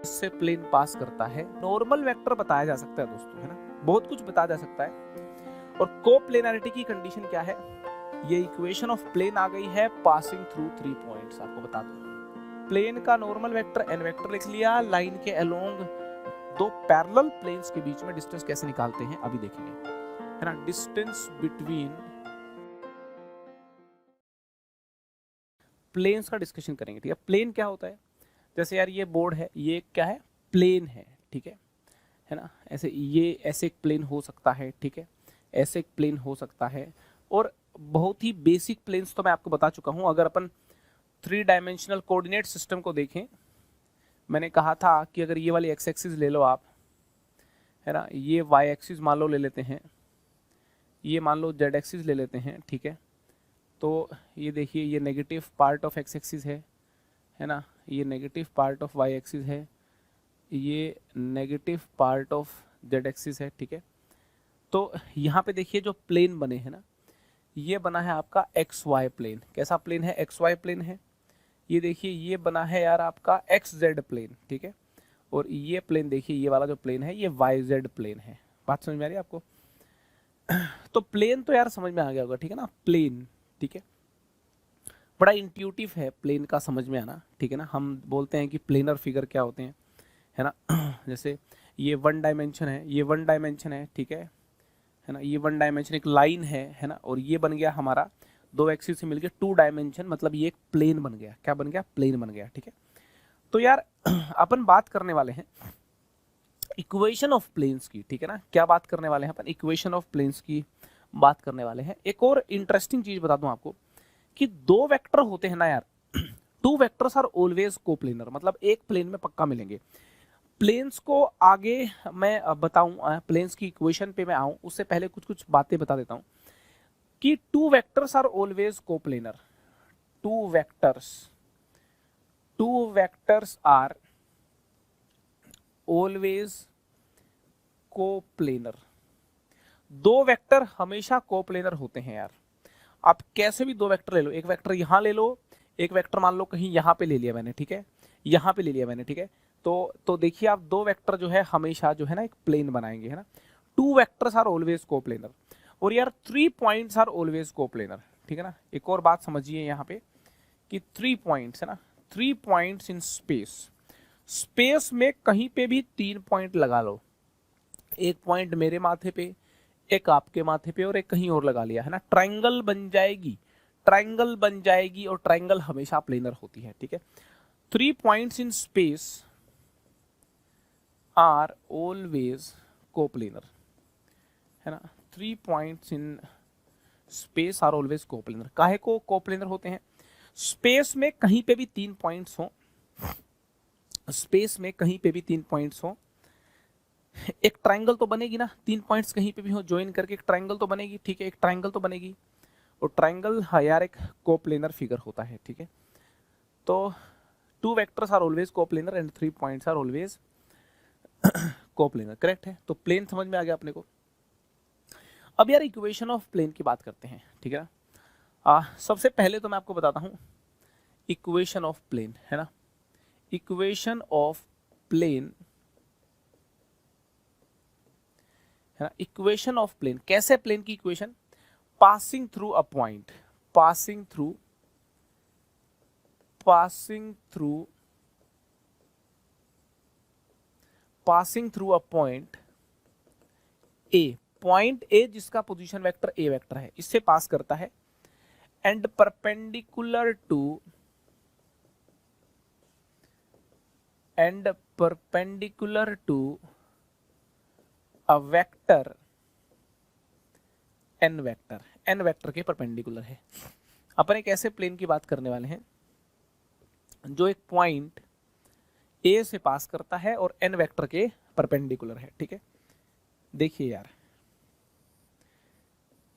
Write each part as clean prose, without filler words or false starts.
इससे प्लेन पास करता है। नॉर्मल वेक्टर बताया जा सकता है दोस्तों, है ना, बहुत कुछ बताया जा सकता है। और कोप्लेनरिटी की कंडीशन क्या है, ये इक्वेशन ऑफ प्लेन आ गई है पासिंग थ्रू 3 पॉइंट्स। आपको बता दूं, प्लेन का नॉर्मल वेक्टर एन वेक्टर लिख लिया, लाइन के अलोंग दो पैरेलल प्लेन्स के बीच में डिस्टेंस कैसे निकालते हैं अभी देखेंगे, है ना। डिस्टेंस बिटवीन प्लेन्स का डिस्कशन करेंगे, ठीक है। प्लेन क्या होता है, जैसे यार ये बोर्ड है, ये क्या है, प्लेन है, ठीक है ना। ऐसे ये ऐसे एक प्लेन हो सकता है, ठीक है, ऐसे एक प्लेन हो सकता है। और बहुत ही बेसिक प्लेन्स तो मैं आपको बता चुका हूं। अगर अपन 3 डायमेंशनल कोऑर्डिनेट सिस्टम को देखें, मैंने कहा था कि अगर ये वाली एक्स एक्सिस ले लो आप, है ना, ये वाई एक्सिस मान लो ले लेते हैं, ये मान लो जेड एक्सिस ले लेते हैं, ठीक है। तो ये देखिए, ये negative part of X axis है ना, ये negative part of Y axis है, ये negative part of Z axis है, ठीक है। तो यहाँ पे देखिए जो प्लेन बने हैं ना, ये बना है आपका एक्स वाई प्लेन। कैसा प्लेन है, एक्स वाई प्लेन है। ये देखिए ये बना है यार आपका एक्स जेड प्लेन, ठीक है। और ये प्लेन देखिए, ये वाला जो प्लेन है ये वाई जेड प्लेन है। बात समझ में आ रही है आपको? तो प्लेन तो यार समझ में आ गया होगा, ठीक है ना, प्लेन, ठीक है। बड़ा इंट्यूटिव है प्लेन का समझ में आना, ठीक है ना। हम बोलते हैं कि प्लेनर फिगर क्या होते हैं, है ना। जैसे ये 1 डायमेंशन है, ये 1 डायमेंशन है, ठीक है ना, ये 1 डायमेंशन एक लाइन है ना। और ये बन गया हमारा 2 एक्सिस से मिलके 2 डायमेंशन, मतलब ये एक प्लेन बन गया। क्या बन गया, प्लेन बन गया, ठीक है। तो यार अपन बात करने वाले हैं इक्वेशन ऑफ प्लेन्स की, ठीक है ना। क्या बात करने वाले हैं अपन, इक्वेशन ऑफ प्लेन्स की बात करने वाले हैं। एक और इंटरेस्टिंग चीज बता दूं आपको कि 2 वेक्टर होते हैं ना यार, 2 वेक्टर्स आर ऑलवेज कोप्लेनर, मतलब एक प्लेन में पक्का मिलेंगे। प्लेन्स को आगे मैं बताऊं, प्लेन्स की इक्वेशन पे मैं आऊं उससे पहले कुछ कुछ बातें बता देता हूं कि 2 vectors are always coplanar. 2 vectors are always coplanar. 2 vector हमेशा कोप्लेनर होते हैं यार। आप कैसे भी 2 वेक्टर ले लो, एक वेक्टर यहां ले लो, एक वेक्टर मान लो कहीं यहां पे ले लिया मैंने, ठीक है, यहां पे ले लिया मैंने, ठीक है। तो देखिए आप 2 वेक्टर जो है हमेशा जो है ना एक प्लेन बनाएंगे, है ना। 2 वेक्टर्स आर ऑलवेज कोप्लेनर। और यार 3 पॉइंट्स आर ऑलवेज कोप्लेनर, ठीक है ना। एक और बात समझिए यहाँ पे कि 3 पॉइंट्स, है ना, 3 पॉइंट्स इन स्पेस। स्पेस में कहीं पे भी 3 पॉइंट लगा लो, एक पॉइंट मेरे माथे पे, एक आपके माथे पे, और एक कहीं और लगा लिया, है ना, ट्राइंगल बन जाएगी। ट्राइंगल बन जाएगी और ट्राइंगल हमेशा प्लेनर होती है, ठीक है। 3 points in space are always coplanar, है ना। 3 points in space are always coplanar. काहे को कोप्लेनर होते हैं? स्पेस में कहीं पे भी 3 पॉइंट्स हो, स्पेस में कहीं पे भी 3 पॉइंट्स हो, एक ट्राइंगल तो बनेगी ना। 3 पॉइंट्स कहीं पे भी हो ज्वाइन करके एक ट्राइंगल तो बनेगी, ठीक है, एक ट्राइंगल तो बनेगी। और ट्राइंगल यार एक कोप्लेनर फिगर होता है, ठीक है। तो 2 vectors are always coplanar and 3 points are always coplanar, correct है। तो प्लेन समझ में आ गया अपने को। अब यार इक्वेशन ऑफ प्लेन की बात करते हैं, ठीक है ना। सबसे पहले तो मैं आपको बताता हूं इक्वेशन ऑफ प्लेन, है ना। इक्वेशन ऑफ प्लेन, है ना, इक्वेशन ऑफ प्लेन कैसे, प्लेन की equation, passing through a point, passing through a point A, point A जिसका पोजीशन वेक्टर ए वेक्टर है, इससे पास करता है, and perpendicular to a vector N vector, N vector के परपेंडिकुलर है। अपन एक ऐसे प्लेन की बात करने वाले हैं जो एक पॉइंट ए से पास करता है और एन वेक्टर के परपेंडिकुलर है, ठीक है। देखिए यार,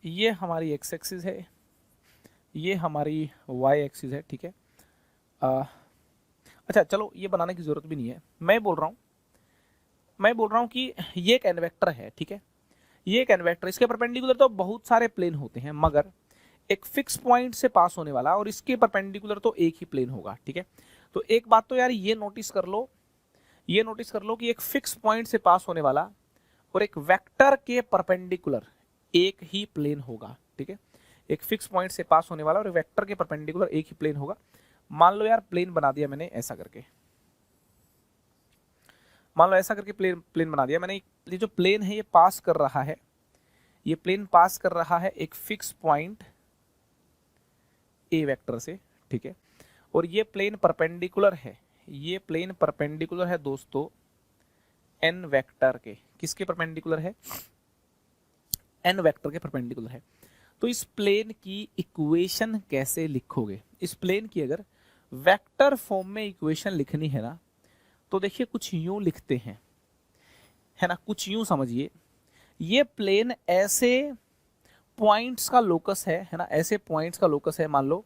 ये हमारी एक्स एक्सिस है, ये हमारी वाई एक्सिस है, ठीक है। अच्छा चलो ये बनाने की जरूरत भी नहीं है, मैं बोल रहा हूं कि ये एक एन वेक्टर है, ठीक है। ये एक एन वेक्टर, इसके परपेंडिकुलर तो बहुत सारे प्लेन होते हैं, मगर एक फिक्स पॉइंट से पास होने वाला और इसके परपेंडिकुलर तो एक ही प्लेन होगा, ठीक है। तो एक बात तो यार ये नोटिस कर लो ये नोटिस कर लो कि एक फिक्स पॉइंट से पास होने वाला और एक वेक्टर के परपेंडिकुलर एक ही प्लेन होगा, ठीक है। एक फिक्स पॉइंट से पास होने वाला और वेक्टर के परपेंडिकुलर एक ही प्लेन होगा। मान लो यार प्लेन बना दिया मैंने ऐसा करके, मान लो ऐसा करके प्लेन बना दिया मैंने। ये जो प्लेन है ये पास कर रहा है, ये प्लेन पास कर रहा है एक फिक्स पॉइंट ए वेक्टर से, ठीक है। और ये प्लेन परपेंडिकुलर है, ये प्लेन परपेंडिकुलर है दोस्तों एन वेक्टर के। किसके परपेंडिकुलर है? एन वेक्टर के परपेंडिकुलर है। तो इस प्लेन की इक्वेशन कैसे लिखोगे? इस प्लेन की अगर वेक्टर फॉर्म में इक्वेशन लिखनी है ना, तो देखिए कुछ यूं लिखते हैं, है ना, कुछ यूं समझिए। ये प्लेन ऐसे पॉइंट्स का लोकस है ना, ऐसे पॉइंट्स का लोकस है। मान लो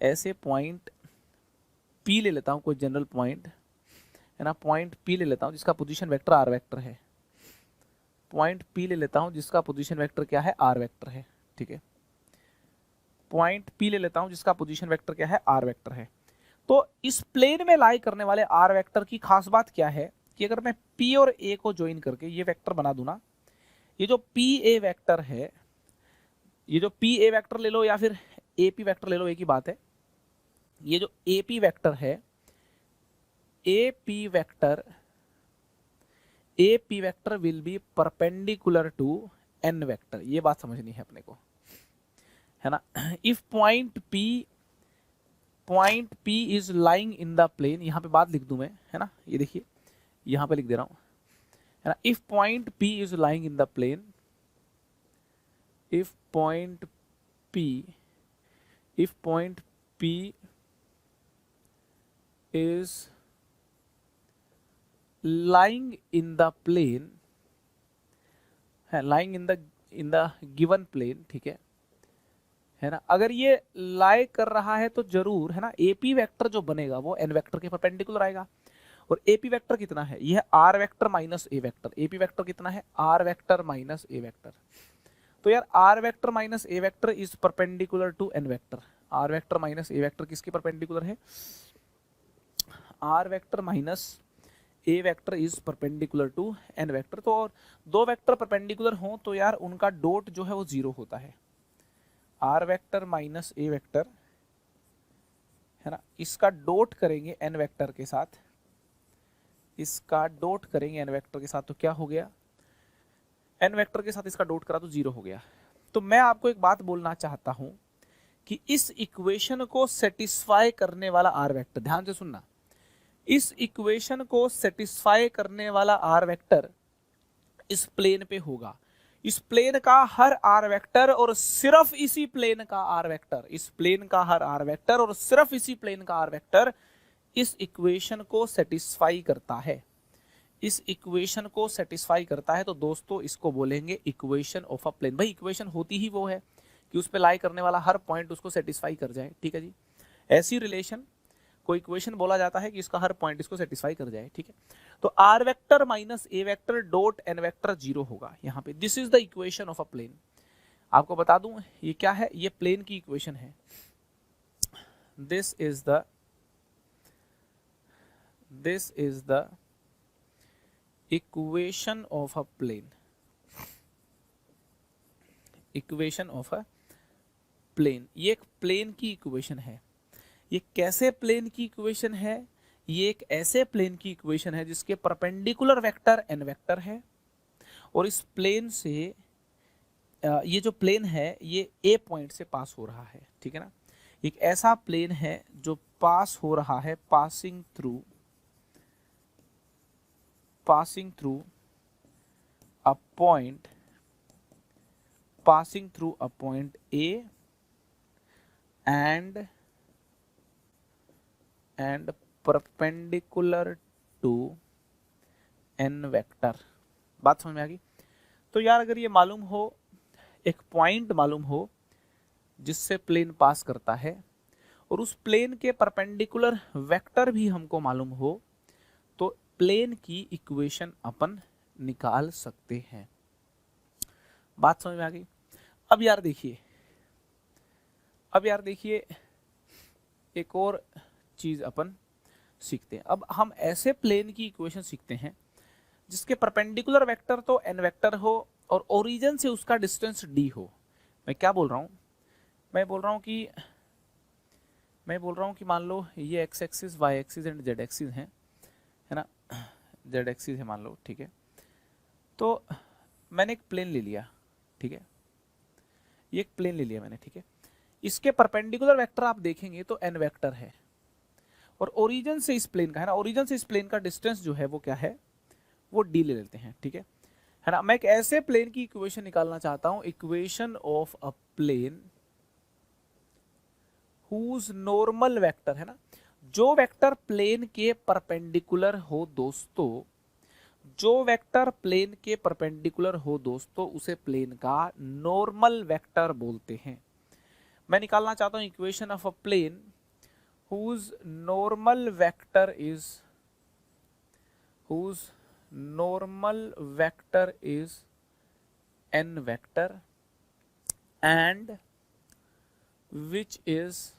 ऐसे पॉइंट P ले लेता हूं, कोई जनरल पॉइंट है ना, पॉइंट P ले लेता हूं जिसका पोजीशन वेक्टर आर वेक्टर है। पॉइंट P ले लेता हूं जिसका पोजीशन वेक्टर क्या है? आर वेक्टर है, ठीक है। पॉइंट P ले लेता हूं जिसका पोजीशन वेक्टर क्या है? आर वेक्टर है। तो इस प्लेन में लाई करने वाले आर वेक्टर की खास बात क्या है कि अगर मैं P और A को ज्वाइन करके ये वेक्टर बना दूं ना, ये जो PA वेक्टर है, ये जो PA वेक्टर ले लो या फिर AP वेक्टर ले लो, एक ही बात है। ये जो AP वेक्टर है, AP vector will be perpendicular to N vector. ये बात समझनी है अपने को, है ना। If point P is lying in the plane, यहां पे बात लिख दूं मैं, है ना, ये देखिए यहां पे लिख दे रहा हूं, है ना। If point P is lying in the plane, if point P is lying in the plane, है lying in the given plane, ठीक है ना। अगर ये लाई कर रहा है तो जरूर, है ना, AP वेक्टर जो बनेगा वो N वेक्टर के परपेंडिकुलर आएगा। और AP वेक्टर कितना है? ये है R vector minus A vector. AP vector कितना है? R vector minus A vector. तो यार R vector minus A vector is perpendicular to N vector. R vector minus A vector किसके परपेंडिकुलर है? R vector minus A vector is perpendicular to N vector. तो और दो vector perpendicular हों तो यार उनका डॉट जो है वो जीरो होता है। R vector minus A vector, है ना, इसका डॉट करेंगे N वेक्टर के साथ, इसका डॉट करेंगे N वेक्टर के साथ, तो क्या हो गया? N वेक्टर के साथ इसका डॉट करा तो जीरो हो गया। तो मैं आपको एक बात बोलना चाहता हूं कि इस इक्वेशन को सेटिस्फाई करने वाला आर वेक्टर, ध्यान से सुनना, इस इक्वेशन को सेटिस्फाई करने वाला आर वेक्टर इस प्लेन पे होगा। इस प्लेन का हर आर वेक्टर और सिर्फ इसी प्लेन का आर वेक्टर, इस प्लेन का हर आर वेक्टर और सिर्फ इसी प्लेन का आर वेक्टर इस इक्वेशन को सेटिस्फाई करता है। इस इक्वेशन को सेटिस्फाई करता है तो दोस्तों इसको बोलेंगे इक्वेशन ऑफ अ प्लेन। भाई इक्वेशन होती ही वो है कि उस पे लाई करने वाला हर पॉइंट उसको सेटिस्फाई कर जाए, ठीक है जी। ऐसी रिलेशन को इक्वेशन बोला जाता है कि इसका हर पॉइंट इसको सेटिस्फाई कर जाए, ठीक है। तो are vector minus A vector dot N vector zero होगा यहाँ पे। This is the equation of a plane. आपको बता दूं ये क्या है? ये प्लेन की इक्वेशन है। This is the equation of a plane, equation of a plane. ये एक प्लेन की इक्वेशन है। ये कैसे प्लेन की इक्वेशन है? ये एक ऐसे प्लेन की इक्वेशन है जिसके परपेंडिकुलर वेक्टर एन वेक्टर है और इस प्लेन से ये जो प्लेन है ये ए पॉइंट से पास हो रहा है, ठीक है ना। एक ऐसा प्लेन है जो पास हो रहा है, passing through a point A and perpendicular to n vector. बात समझ में आ गई? तो यार अगर ये मालूम हो, एक पॉइंट मालूम हो जिससे प्लेन पास करता है और उस प्लेन के परपेंडिकुलर वेक्टर भी हमको मालूम हो, तो प्लेन की इक्वेशन अपन निकाल सकते हैं। बात समझ में आ गई? अब यार देखिए एक और चीज अपन सीखते हैं। अब हम ऐसे प्लेन की इक्वेशन सीखते हैं जिसके परपेंडिकुलर वेक्टर तो n वेक्टर हो और ओरिजिन से उसका डिस्टेंस d हो। मैं क्या बोल रहा हूँ, मैं बोल रहा हूँ कि मान लो ये x axis, y axis and z axis है ना, z एक्सिस है मान लो, ठीक है। तो मैंने एक प्लेन ले लिया, ठीक है, ये एक प्लेन ले लिया मैंने, ठीक है। इसके परपेंडिकुलर वेक्टर आप देखेंगे तो n वेक्टर है और ओरिजिन से इस प्लेन का, है ना, ओरिजिन से इस प्लेन का डिस्टेंस जो है वो क्या है, वो d ले लेते हैं, ठीक है ना। मैं एक ऐसे प्लेन की इक्वेशन निकालना चाहता हूं, equation of a plane whose normal vector, है ना, जो वेक्टर प्लेन के परपेंडिकुलर हो दोस्तों, जो वेक्टर प्लेन के परपेंडिकुलर हो दोस्तों, उसे प्लेन का नॉर्मल वेक्टर बोलते हैं। मैं निकालना चाहता हूं equation of a plane whose normal vector is n vector and which is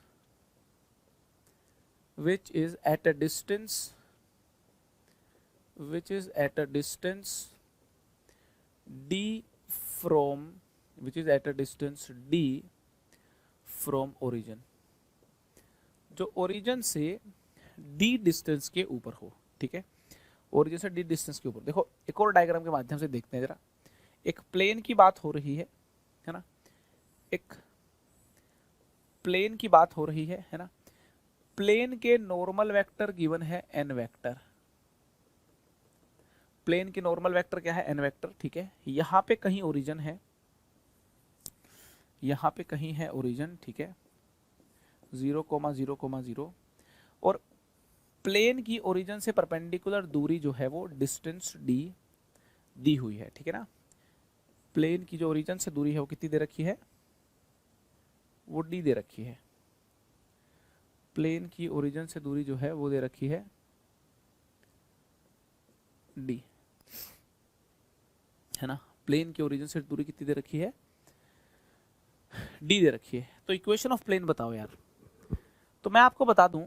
at a distance d from origin, जो ओरिजिन से d डिस्टेंस के ऊपर हो, ठीक है, ओरिजिन से d डिस्टेंस के ऊपर। देखो एक और डायग्राम के माध्यम से देखते हैं जरा। एक प्लेन की बात हो रही है ना, एक प्लेन की बात हो रही है ना। प्लेन के नॉर्मल वेक्टर गिवन है n वेक्टर, प्लेन की नॉर्मल वेक्टर क्या है, n वेक्टर, ठीक है। यहाँ पे कहीं ओरिजिन है, यहाँ पे कहीं है ओरिजिन, ठीक है, 0,0,0 और प्लेन की ओरिजिन से परपेंडिकुलर दूरी जो है वो डिस्टेंस d दी हुई है, ठीक है ना। प्लेन की जो ओरिजिन से दूरी है वो कितनी दे रखी है, वो d दे रखी है। प्लेन की ओरिजिन से दूरी जो है वो दे रखी है d, है ना। प्लेन की ओरिजिन से दूरी कितनी दे रखी है, d दे रखी है। तो इक्वेशन ऑफ प्लेन बताओ यार। तो मैं आपको बता दूं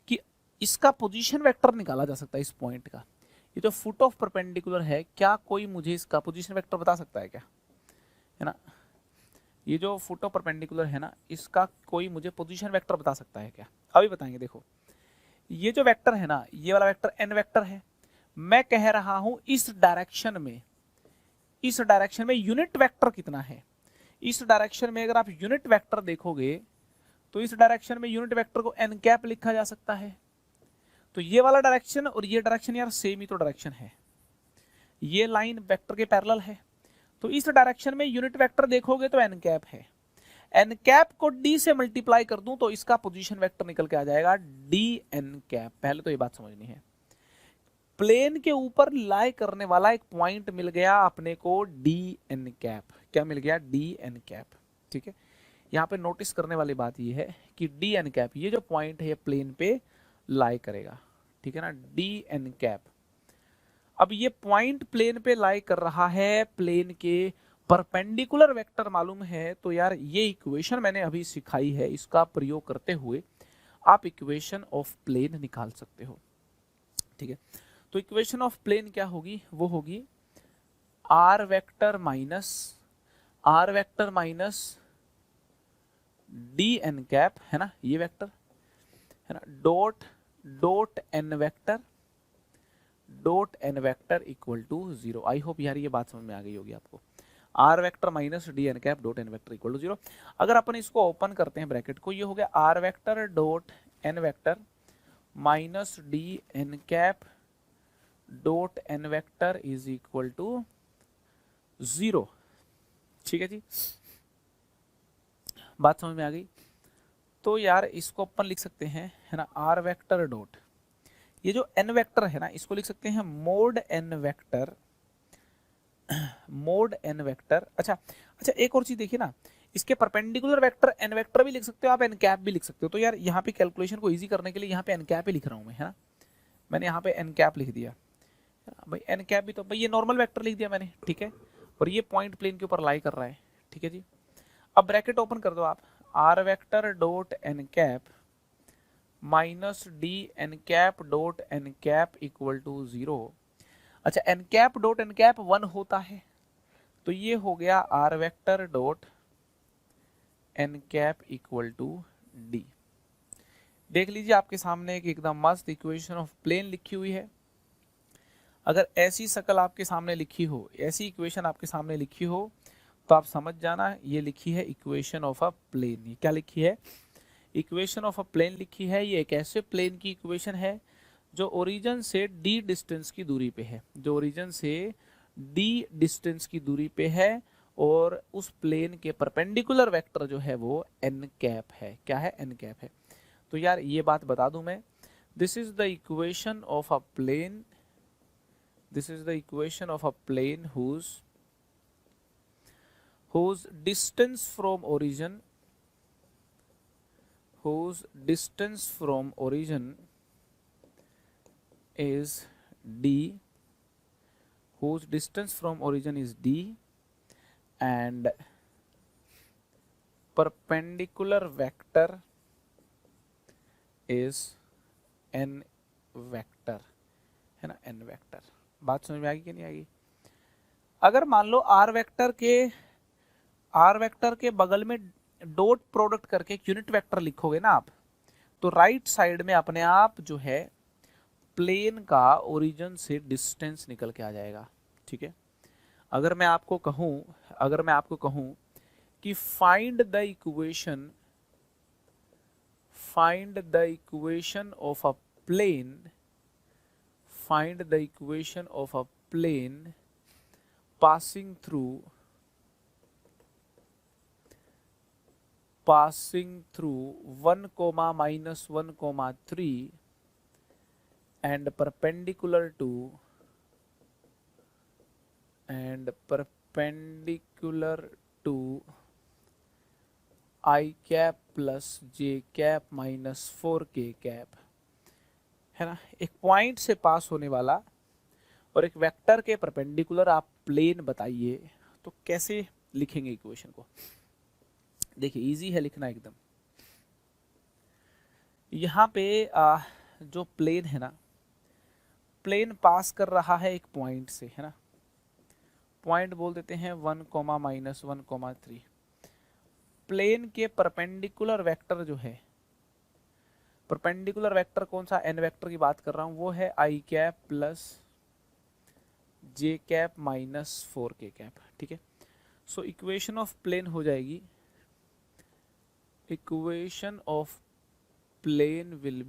कि इसका पोजीशन वेक्टर निकाला जा सकता है इस पॉइंट का। ये जो फुट ऑफ परपेंडिकुलर है, क्या कोई मुझे इसका पोजीशन वेक्टर बता सकता है क्या, है ना। ये जो फुट ऑफ परपेंडिकुलर है ना, इसका कोई मुझे पोजीशन वेक्टर बता सकता है क्या? अभी बताएंगे। देखो ये जो वेक्टर है ना, ये वाला वेक्टर n वेक्टर है। मैं कह रहा हूं इस डायरेक्शन में यूनिट वेक्टर कितना है। इस डायरेक्शन में अगर आप यूनिट वेक्टर देखोगे तो इस डायरेक्शन में यूनिट वेक्टर को n कैप लिखा जा सकता है। तो ये वाला डायरेक्शन और ये डायरेक्शन यार सेम ही तो डायरेक्शन है, ये लाइन वेक्टर के पैरेलल है। तो इस डायरेक्शन में यूनिट वेक्टर देखोगे तो n कैप है। n कैप को d से मल्टीप्लाई कर दूं तो इसका पोजीशन वेक्टर निकल के आ जाएगा dn कैप। पहले तो ये बात समझनी है। प्लेन के ऊपर लाई करने वाला एक पॉइंट मिल गया अपने को dn कैप। क्या मिल गया, dn कैप, ठीक है। यहाँ पे नोटिस करने वाली बात ये है कि dn कैप, ये जो पॉइंट है ये प्लेन पे लाई करेगा, ठीक है ना, dn कैप। अब ये पॉइंट प्लेन पे लाई कर रहा है, प्लेन के परपेंडिकुलर वेक्टर मालूम है। तो यार ये इक्वेशन मैंने अभी सिखाई है, इसका प्रयोग करते हुए आप इक्वेशन ऑफ प्लेन निकाल सकते हो, ठीक है। तो इक्वेशन ऑफ प्लेन क्या होगी, वो होगी r vector minus dn cap, है ना, ये वेक्टर, है ना, dot n vector equal to 0। I hope यार ये बात समझ में आ गई होगी आपको। r vector minus dn cap dot n vector equal to 0। अगर अपन इसको ओपन करते हैं ब्रैकेट को, ये हो गया r vector dot n vector minus dn cap dot n vector is equal to 0, ठीक है जी। बात समझ में आ गई। तो यार इसको अपन लिख सकते हैं, है ना, r वेक्टर डॉट, ये जो n वेक्टर है ना, इसको लिख सकते हैं मोड n वेक्टर। अच्छा, एक और चीज देखिए ना, इसके परपेंडिकुलर वेक्टर n वेक्टर भी लिख सकते हो आप, n कैप भी लिख सकते हो। तो यार यहाँ पे कैलकुलेशन को इजी करने के लिए यहाँ पे n कैप ही लिख रहा हूँ मैं, है ना। मैंने यहाँ पे n कैप लिख दिया, भाई n कैप भी तो भाई ये नॉर्मल वेक्टर लिख दिया मैंने, ठीक है। और ये पॉइंट प्लेन के ऊपर लाई कर रहा है, ठीक है जी। अब ब्रैकेट ओपन कर दो आप, r vector dot n cap minus D N cap dot N cap equal to 0। अच्छा, N cap dot N cap 1 होता है, तो ये हो गया R vector dot N cap equal to D. देख लीजिए आपके सामने एक एकदम मस्त इक्वेशन ऑफ प्लेन लिखी हुई है। अगर ऐसी शक्ल आपके सामने लिखी हो, ऐसी इक्वेशन आपके सामने लिखी हो, तो आप समझ जाना ये लिखी है इक्वेशन ऑफ अ प्लेन। ये क्या लिखी है? इक्वेशन ऑफ अ प्लेन लिखी है। ये एक ऐसे प्लेन की इक्वेशन है जो ओरिजिन से डी डिस्टेंस की दूरी पे है, जो ओरिजिन से डी डिस्टेंस की दूरी पे है, और उस प्लेन के परपेंडिकुलर वेक्टर जो है वो एन कैप है। क्या है? एन कैप है। तो यार ये बात बता दूं मैं, this is the equation of a plane, this is the equation of a plane whose distance from origin is d, whose distance from origin is d, and perpendicular vector is n vector, है ना, n vector. बात समझ में आएगी कि नहीं आएगी? अगर मान लो r वेक्टर के बगल में डॉट प्रोडक्ट करके एक यूनिट वेक्टर लिखोगे ना आप, तो राइट साइड में अपने आप जो है प्लेन का ओरिजिन से डिस्टेंस निकल के आ जाएगा। ठीक है, अगर मैं आपको कहूं कि find the equation of a plane passing through 1, -1, 3 and perpendicular to I cap plus j cap minus 4k cap, है ना। एक पॉइंट से पास होने वाला और एक वेक्टर के परपेंडिकुलर आप प्लेन बताइए, तो कैसे लिखेंगे इक्वेशन को? देखिए इजी है लिखना एकदम। यहाँ पे जो प्लेन है ना, प्लेन पास कर रहा है एक पॉइंट से, है ना, पॉइंट बोल देते हैं 1, -1, 3। प्लेन के परपेंडिकुलर वेक्टर जो है, परपेंडिकुलर वेक्टर कौन सा? एन वेक्टर की बात कर रहा हूं, वो है I cap plus J cap minus 4k cap. ठीक है, सो इक्वेशन ऑफ प्लेन हो जाएगी, equation of plane will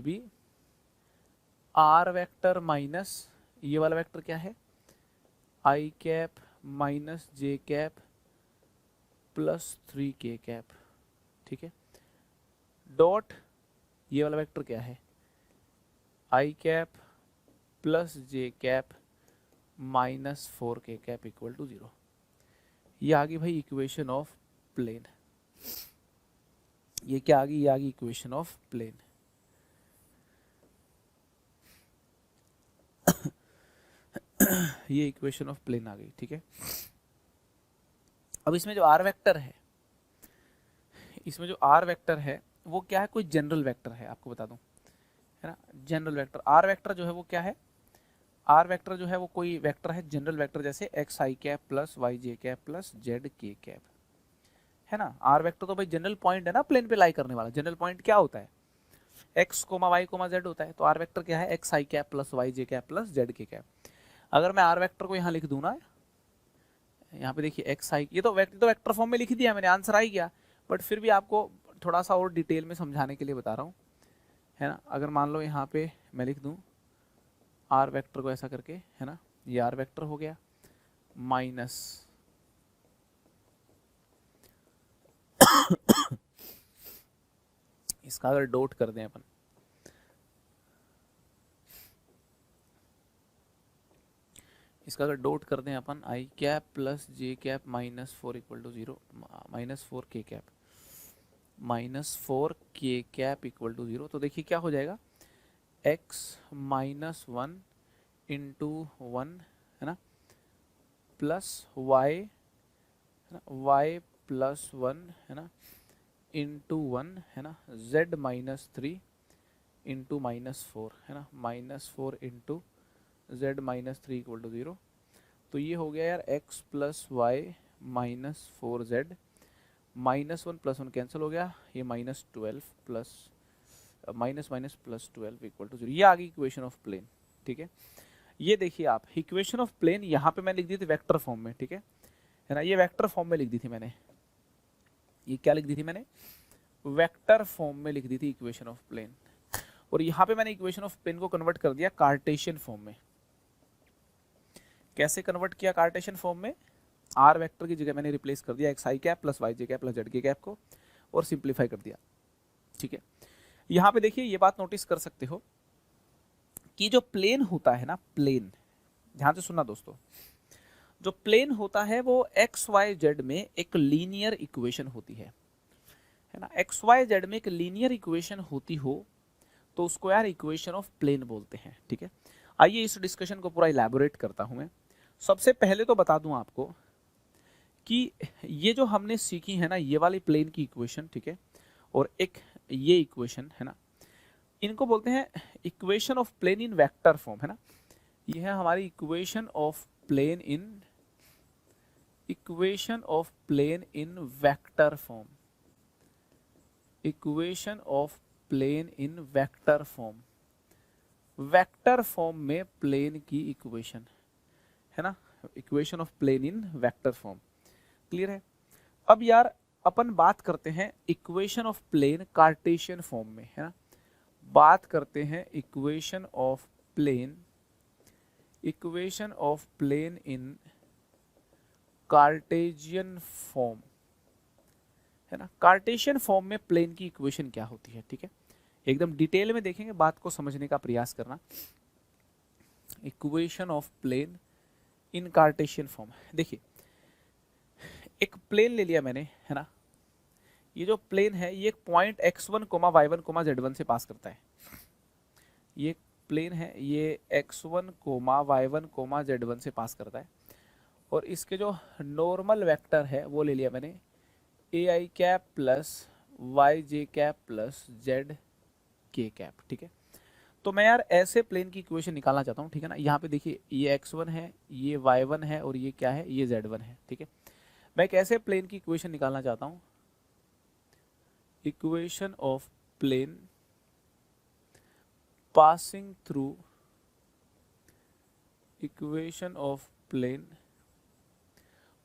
be R vector minus ये वाला वेक्टर क्या है? I cap minus J cap plus 3k cap. ठीक है, डॉट ये वाला वेक्टर क्या है? I cap plus J cap minus 4k cap equal to 0। ये आ गई भाई इक्वेशन ऑफ प्लेन। ये क्या आ गई? ये आ गई इक्वेशन ऑफ प्लेन। ये इक्वेशन ऑफ प्लेन आ गई। ठीक है, अब इसमें जो आर वेक्टर है, वो क्या है? कोई जनरल वेक्टर है, आपको बता दूं, है ना। जनरल वेक्टर आर वेक्टर जो है वो क्या है? आर वेक्टर जो है वो कोई वेक्टर है, जनरल वेक्टर, जैसे एक्स आई कैप प्लस वाई जे कैप प्लस जेड के कैप, है ना। आर वेक्टर तो भाई जनरल पॉइंट है ना प्लेन पे लाई करने वाला। जनरल पॉइंट क्या होता है? X comma y comma z होता है। तो आर वेक्टर क्या है? एक्स आई कैप प्लस वाई जे कैप प्लस जेड के कैप। अगर मैं आर वेक्टर को यहाँ लिख दूं ना, यहाँ पे देखिए एक्स आई, ये तो वेक्टर फॉर्म में लिख दिया मैंने, आंसर आ ही गया, बट फिर भी आपको थोड़ा सा और डिटेल में समझाने के लिए बता रहा हूँ, है ना। अगर मान लो यहाँ पे मैं लिख दूं आर वेक्टर को ऐसा करके, है ना, ये आर वेक्टर हो गया माइनस इसका अगर डॉट कर दें अपन, I cap plus J cap minus 4 equal to 0, minus 4k cap equal to 0। तो देखिए क्या हो जाएगा? x माइनस 1 इंटू 1, है ना, प्लस y, है ना, y प्लस 1, है ना, इंटू 1 है ना, z माइनस 3 इंटू माइनस 4 है ना, minus 4 into z minus 3 equal to 0। तो ये हो गया यार x plus y minus 4z, minus 1 plus 1 cancel हो गया, ये minus 12 plus minus minus plus 12 equal to 0। ये आ गई इक्वेशन ऑफ प्लेन, ठीक है। ये देखिए आप, इक्वेशन ऑफ प्लेन यहाँ पे मैं लिख दी थी वेक्टर फॉर्म में, ठीक है ना, ये वेक्टर फॉर्म में लिख दी थी मैंने, ये क्या लिख दी थी मैंने, वेक्टर फॉर्म में लिख दी थी इक्वेशन ऑफ प्लेन। और यहाँ पे मैंने इक्वेशन ऑफ प्लेन को कन्वर्ट कर दिया कार्टेशियन फॉर्म में। कैसे कन्वर्ट किया कार्टेशियन फॉर्म में, आर वेक्टर की जगह मैंने रिप्लेस कर दिया एक्स आई कैप प्लस वाई जे कैप प्लस जेड के कैप को, और सिंप्लीफाई कर दिया, ठीक है। यहाँ पे देखिए ये बात नोटिस कर सकते हो कि जो प्लेन होता है ना, प्लेन, ध्यान से सुनना दोस्तों, जो प्लेन होता है वो एक्स वाई जेड में एक लीनियर इक्वेशन होती है ना। एक्स वाई जेड में एक लीनियर इक्वेशन होती हो तो उसको यार इक्वेशन ऑफ प्लेन बोलते हैं, ठीक है। आइए इस डिस्कशन को पूरा इलैबोरेट करता हूं मैं। सबसे पहले तो बता दूं आपको कि ये जो हमने सीखी है ना, ये वाली प्लेन की इक्वेशन, ठीक है, और एक ये इक्वेशन है ना, इनको बोलते हैं equation of plane in vector form, है ना। ये है हमारी equation of plane in, equation of plane in vector form, equation of plane in vector form, vector form में प्लेन की इक्वेशन, है ना, equation of plane in vector form. Clear है। अब यार अपन बात करते हैं equation of plane Cartesian form में, है ना, बात करते हैं equation of plane, equation of plane in Cartesian form, है ना। कार्टेशियन फॉर्म में प्लेन की इक्वेशन क्या होती है, ठीक है, एकदम डिटेल में देखेंगे, बात को समझने का प्रयास करना। Equation of plane in Cartesian form, देखिए एक प्लेन ले लिया मैंने, है ना, ये जो प्लेन है ये एक point x1 coma y1 coma z1 से पास करता है। ये प्लेन है, ये x1 coma y1 coma z1 से पास करता है, और इसके जो नॉर्मल वेक्टर है वो ले लिया मैंने ए I cap plus y J cap plus z के कैप, ठीक है। तो मैं यार ऐसे प्लेन की इक्वेशन निकालना चाहता हूँ, ठीक है ना। यहाँ पे देखिए ये x1 है, ये y1 है, और ये क्या है, ये z1 है, ठीक है। मैं एक ऐसे प्लेन की इक्वेशन निकालना चाहता हूँ, equation of plane passing through, equation of plane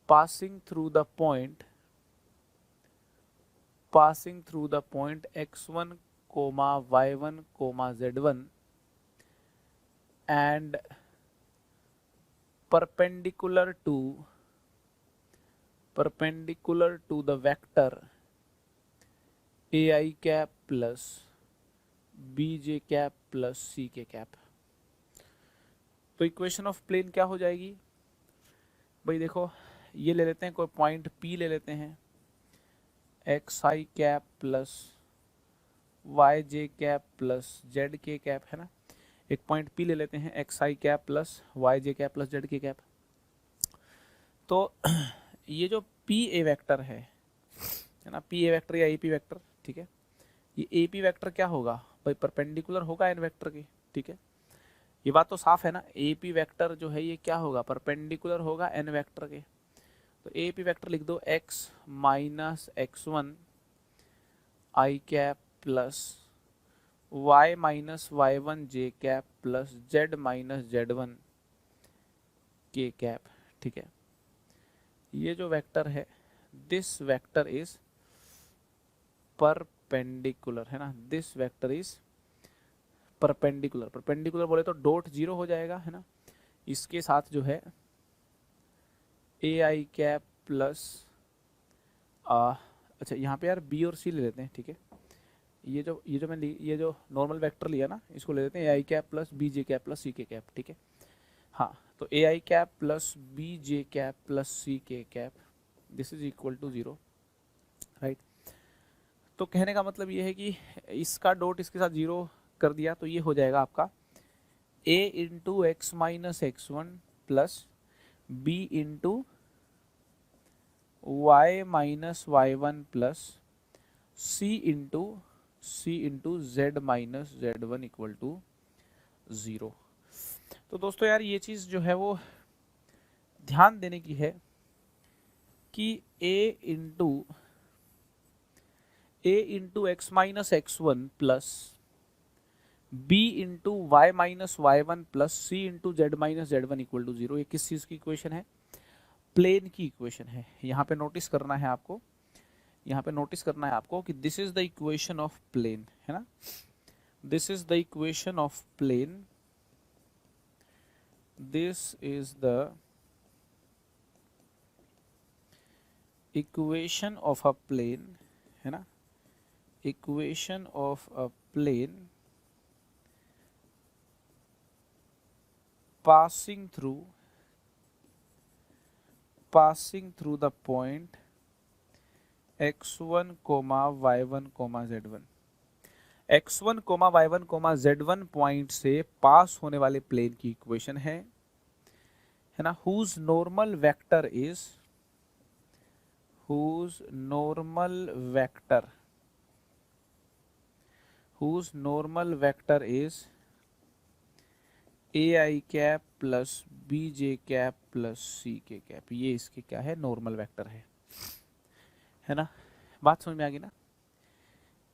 passing through the point, passing through the point x1 comma y1 comma z1 and perpendicular to the vector ai cap plus bj cap plus ck cap। तो equation of plane क्या हो जाएगी भाई, देखो ये ले लेते हैं, कोई पॉइंट P ले लेते हैं, एक्स आई कैप प्लस वाई जे कैप प्लस जेड के कैप, है ना। एक पॉइंट P ले लेते हैं, एक्स आई कैप प्लस वाई जे कैप प्लस जेड के कैप। तो ये जो P ए वेक्टर है ना, P ए वेक्टर या AP वेक्टर, ठीक है, ये AP वेक्टर क्या होगा भाई, परपेंडिकुलर होगा एन वेक्टर के, ठीक है। ये बात तो साफ है ना, AP वेक्टर जो है ये क्या होगा, परपेंडिकुलर होगा एन वेक्टर के। तो AP वेक्टर लिख दो x minus x1 I cap plus y minus y1 j cap plus z minus z1 k cap, ठीक है। ये जो वेक्टर है, दिस वेक्टर इज परपेंडिकुलर, है ना, this vector is perpendicular. Perpendicular बोले तो डॉट जीरो हो जाएगा, है ना, इसके साथ जो है ए आई कैप प्लस अच्छा यहाँ पे यार बी और सी ले लेते हैं, ठीक है। ये जो मैं ये जो नॉर्मल वेक्टर लिया ना, इसको ले लेते हैं A I cap plus B J cap plus C K cap, ठीक है। हाँ, तो A I cap plus B J cap plus C K cap, this is equal to 0, right. तो कहने का मतलब ये है कि इसका डॉट इसके साथ 0 कर दिया, तो ये हो जाएगा आपका a into x minus x one plus B into Y minus Y one plus C into Z minus Z one equal to 0। तो दोस्तों यार ये चीज़ जो है वो ध्यान देने की है कि A into x minus x one plus B into Y minus Y one plus C into Z minus Z one equal to 0, ये किस चीज़ की इक्वेशन है? प्लेन की इक्वेशन है। यहाँ पे नोटिस करना है आपको, यहाँ पे नोटिस करना है आपको कि this is the equation of plane, है ना, this is the equation of plane, this is the equation of a plane, है ना, equation of a plane passing through the point x1 y1 z1, x1 y1 z1 point से पास होने वाले plane की equation है ना, whose normal vector is A I cap plus B J cap plus C K cap, ये इसके क्या है? नॉर्मल वेक्टर है ना। बात समझ में आ गई ना?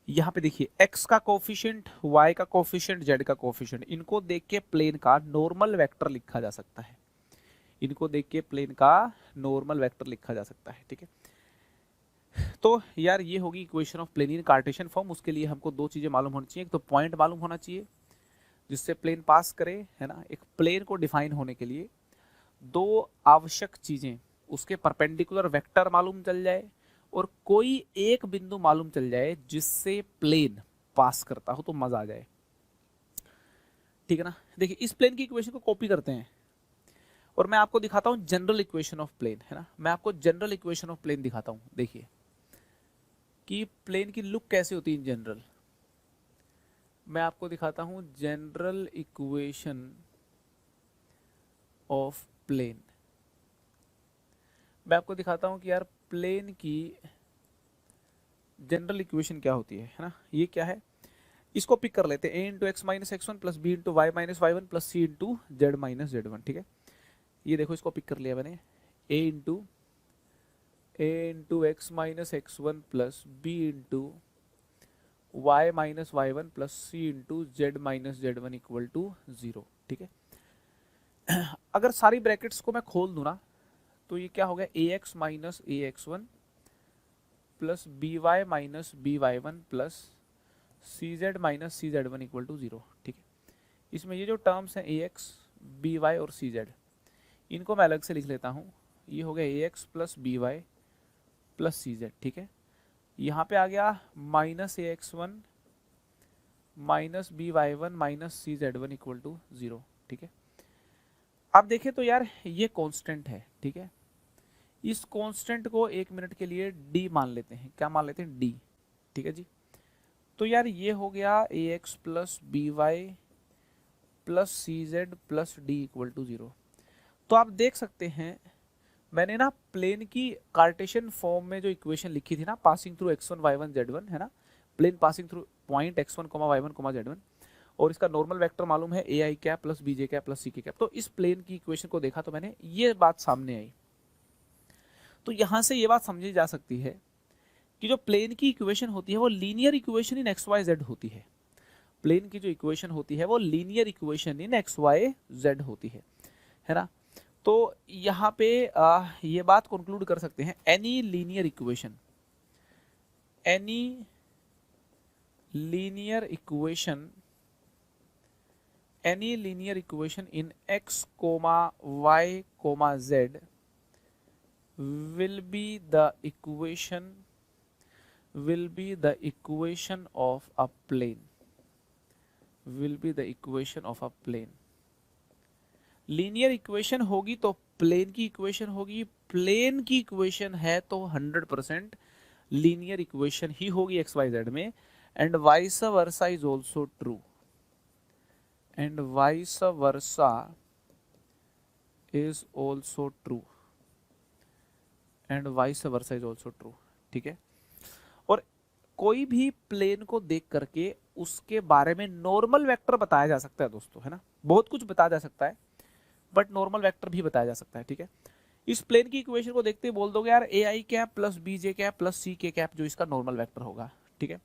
यहाँ पे देखिए x का कोफिशिएंट, y का कोफिशिएंट, z का कोफिशिएंट, इनको देख के प्लेन का नॉर्मल वेक्टर लिखा जा सकता है, इनको देख के प्लेन का नॉर्मल वेक्टर लिखा जा सकता है, ठीक है। तो यार ये होगी equation of plane in Cartesian form. उसके लिए हमको दो चीजें मालूम होनी चाहिए, एक तो पॉइंट मालूम होना चाहिए जिससे प्लेन पास करे, है ना। एक प्लेन को डिफाइन होने के लिए दो आवश्यक चीजें, उसके परपेंडिकुलर वेक्टर मालूम चल जाए और कोई एक बिंदु मालूम चल जाए जिससे प्लेन पास करता हो, तो मजा आ जाए, ठीक है ना। देखिए इस प्लेन की इक्वेशन को कॉपी करते हैं और मैं आपको दिखाता हूं जनरल इक्वेशन ऑफ प्लेन, है ना। मैं आपको जनरल इक्वेशन ऑफ प्लेन दिखाता हूं, देखिए कि प्लेन की लुक कैसे होती है इन जनरल। मैं आपको दिखाता हूं जनरल इक्वेशन ऑफ प्लेन। मैं आपको दिखाता हूं कि यार प्लेन की जनरल इक्वेशन क्या होती है ना। ये क्या है, इसको पिक कर लेते हैं, A into x minus x one plus B into Y minus Y one plus C into Z minus Z one, ठीक है। ये देखो इसको पिक कर लिया मैंने, A into x minus x one plus B into y minus Y one plus C into Z minus Z one equal to 0, ठीक है। अगर सारी ब्रैकेट्स को मैं खोल दूं ना तो ये क्या हो गया, A X minus A X one plus B Y minus B Y one plus C Z minus C Z one equal to 0, ठीक है। इसमें ये जो टर्म्स हैं ए एक्स बी वाई और सी जेड, इनको मैं अलग से लिख लेता हूँ। ये हो गया A X plus B Y plus C Z, ठीक है। यहाँ पे आ गया minus A X one minus B Y one minus C Z one equal to 0, ठीक है। अब देखें तो यार ये कांस्टेंट है, ठीक है। इस कांस्टेंट को एक मिनट के लिए डी मान लेते हैं, क्या मान लेते हैं, डी, ठीक है जी। तो यार ये हो गया A X plus B Y plus C Z plus D equal to 0। तो आप देख सकते हैं मैंने ना प्लेन की कार्टेशियन फॉर्म में जो इक्वेशन लिखी थी ना, passing through x1 y1 z1, है ना, plane passing through point x1 y1 z1, और इसका नॉर्मल वेक्टर मालूम है A I cap plus B J cap plus C K cap. तो इस प्लेन की इक्वेशन को देखा तो मैंने ये बात सामने आई। तो यहां से ये बात समझी जा सकती है कि जो प्लेन की इक्वेशन होती है वो linear equation in x Y z होती है। प्लेन की जो इक्वेशन होती है वो linear equation in x Y z होती है ना। तो यहाँ पे ये बात कंक्लूड कर सकते हैं, any linear equation in x, y, z will be the equation of a plane, linear equation होगी तो प्लेन की इक्वेशन होगी, प्लेन की इक्वेशन है तो 100% लीनियर इक्वेशन ही होगी एक्स वाई जेड में, and vice versa is also true, ठीक है। और कोई भी प्लेन को देख करके उसके बारे में नॉर्मल वेक्टर बताया जा सकता है दोस्तों, है ना। बहुत कुछ बताया जा सकता है बट नॉर्मल वेक्टर भी बताया जा सकता है, ठीक है। इस प्लेन की इक्वेशन को देखते ही बोल दोगे यार A I cap plus B J cap plus C K cap जो इसका नॉर्मल वेक्टर होगा, ठीक है।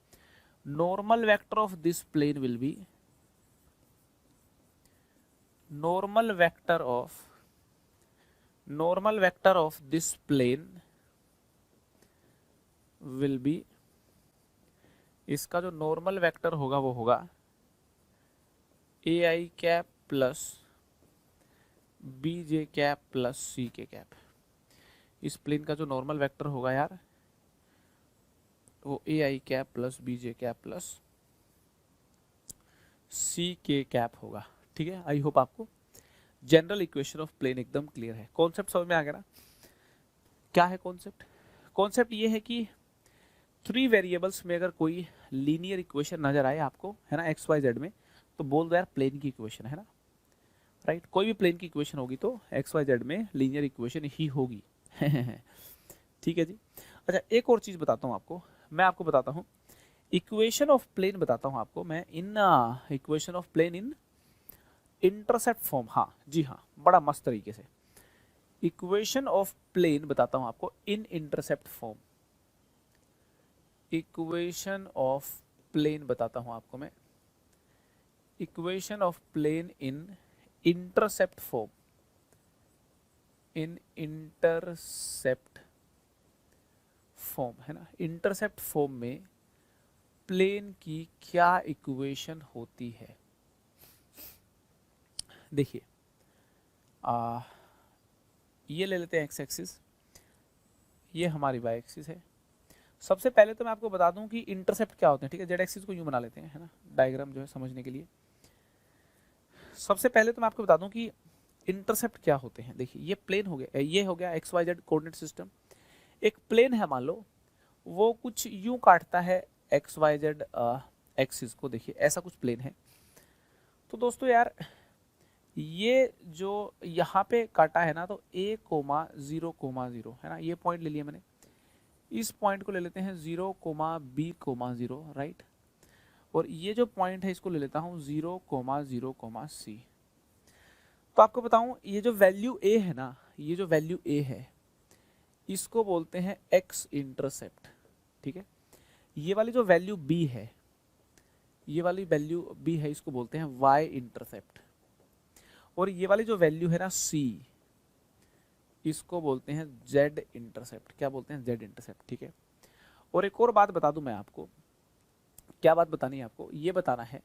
Normal vector of this plane will be normal vector of this plane will be, इसका जो नॉर्मल वेक्टर होगा वो होगा A I cap plus B J cap plus C K cap. इस प्लेन का जो नॉर्मल वेक्टर होगा यार वो A I cap plus B J cap plus C K cap होगा, ठीक है। आई होप आपको जनरल इक्वेशन ऑफ प्लेन एकदम क्लियर है। कॉन्सेप्ट समझ में आ गया ना। क्या है कॉन्सेप्ट? कॉन्सेप्ट ये है कि 3 वेरिएबल्स में अगर कोई लीनियर इक्वेशन नजर आए आपको, है ना, एक्स वाई जेड में, तो बोल दो यार प्लेन की इक्वेशन है ना, राइट। कोई भी प्लेन की इक्वेशन होगी तो एक्स वाई जेड में लीनियर इक्वेशन ही होगी। ठीक है जी। अच्छा एक और चीज बताता हूँ आपको, मैं आपको बताता हूँ इक्वेशन ऑफ प्लेन बताता हूँ आपको मैं इन equation of plane in intercept form. हाँ जी हाँ, बड़ा मस्त तरीके से इक्वेशन ऑफ प्लेन बताता हूँ आपको in intercept form. Equation of plane बताता हूँ आपको मैं, equation of plane in intercept form, in intercept form, है ना। इंटरसेप्ट फॉर्म में प्लेन की क्या इक्वेशन होती है? देखिए ये ले लेते हैं एक्स एक्सिस, ये हमारी वाई एक्सिस है। सबसे पहले तो मैं आपको बता दूं कि इंटरसेप्ट क्या होते हैं, ठीक है। जेड एक्सिस को यूं बना लेते हैं, है ना, डायग्राम जो है समझने के लिए। सबसे पहले तो मैं आपको बता दूं कि इंटरसेप्ट क्या होते हैं। देखिए ये प्लेन हो गया, ये हो गया x Y z coordinate system. एक प्लेन है मान लो, वो कुछ यूं काटता है एक्स वाई जेड एक्सिस को। देखिए ऐसा कुछ प्लेन है। तो दोस्तों यार ये जो यहाँ पे काटा है ना, तो a कोमा 0,0 है ना, ये पॉइंट ले लिया मैंने। इस पॉइंट को ले लेते हैं 0,b,0, राइट। और ये जो पॉइंट है इसको ले लेता हूँ 0,0,c। तो आपको बताऊं ये जो वैल्यू a है ना, ये जो वैल्यू a है इसको बोलते हैं x इंटरसेप्ट, ठीक है। ये वाली जो वैल्यू b है, ये वाली वैल्यू b है, इसको बोलते हैं y इंटरसेप्ट। और ये वाली जो वैल्यू है ना c, इसको बोलते हैं z इंटरसेप्ट। क्या बोलते हैं? z इंटरसेप्ट, ठीक है। और एक और बात बता दूं मैं आपको, क्या बात बतानी है आपको? ये बताना है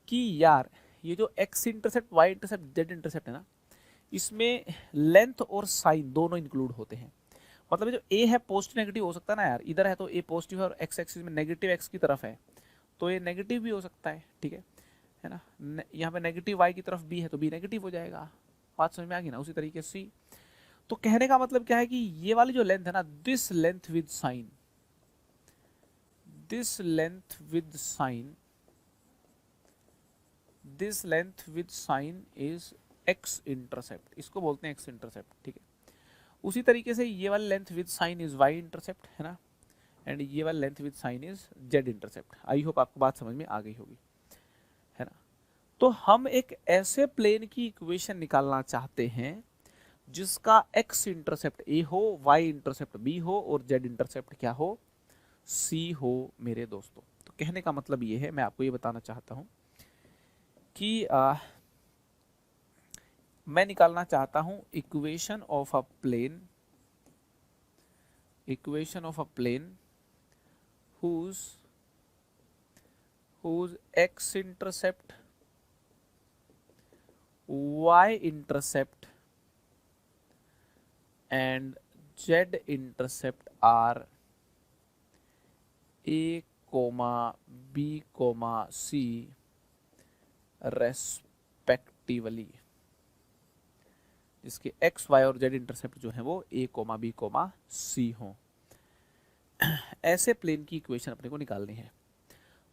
कि यार ये जो x intercept y intercept z intercept है ना, इसमें लेंथ और साइन दोनों इंक्लूड होते हैं। मतलब जो a है पॉजिटिव नेगेटिव हो सकता है ना यार, इधर है तो a पॉजिटिव है और x एक्सिस में नेगेटिव x की तरफ है तो ये नेगेटिव भी हो सकता है, ठीक है ना। यहाँ पे नेगेटिव y की तरफ b है तो b नेगेटिव हो जाएगा। बात समझ में आ गई ना। उसी तरीके से तो कहने का मतलब क्या है कि ये वाली जो लेंथ है ना, this length with sign, this length with sign, this length with sign is x intercept. इसको बोलते हैं x इंटरसेप्ट, ठीक है। उसी तरीके से ये वाली length with sign is y intercept, है ना। एंड ये वाली length with sign is z intercept. I hope आपको बात समझ में आ गई होगी, है ना। तो हम एक ऐसे प्लेन की इक्वेशन निकालना चाहते हैं जिसका x इंटरसेप्ट a हो, y इंटरसेप्ट b हो और z इंटरसेप्ट क्या हो? c हो मेरे दोस्तों। तो कहने का मतलब ये है, मैं आपको ये बताना चाहता हूं कि मैं निकालना चाहता हूं equation of a plane, equation of a plane whose x intercept, y intercept and z intercept are a, b, c respectively, जिसके x, y और z इंटरसेप्ट जो है वो a, b, c हो। ऐसे प्लेन की इक्वेशन अपने को निकालनी है।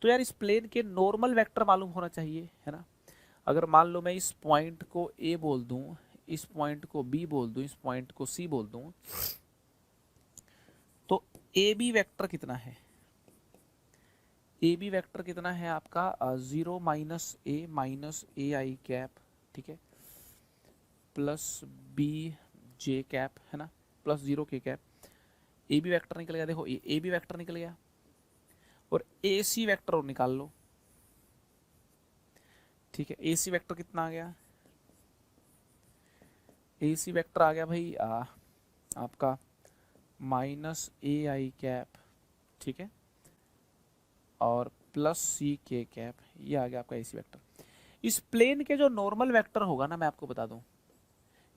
तो यार इस प्लेन के नॉर्मल वेक्टर मालूम होना चाहिए, है ना। अगर मान लो मैं इस पॉइंट को a बोल दूं, इस पॉइंट को b बोल दूं, इस पॉइंट को c बोल दूं, तो a b वेक्टर कितना है? ए बी वेक्टर कितना है आपका 0 माइनस ए आई कैप, ठीक है, प्लस बी जे कैप, है ना, प्लस 0 के कैप। ए बी वैक्टर निकल गया, देखो ए बी वैक्टर निकल गया, और ए सी वैक्टर और निकाल लो, ठीक है। ए सी वैक्टर कितना आ गया, ए सी वैक्टर आ गया भाई आपका माइनस ए आई कैप, ठीक है, और प्लस सी के कैप, ये आ गया आपका ए सी वैक्टर। इस प्लेन के जो नॉर्मल वेक्टर होगा ना, मैं आपको बता दूं,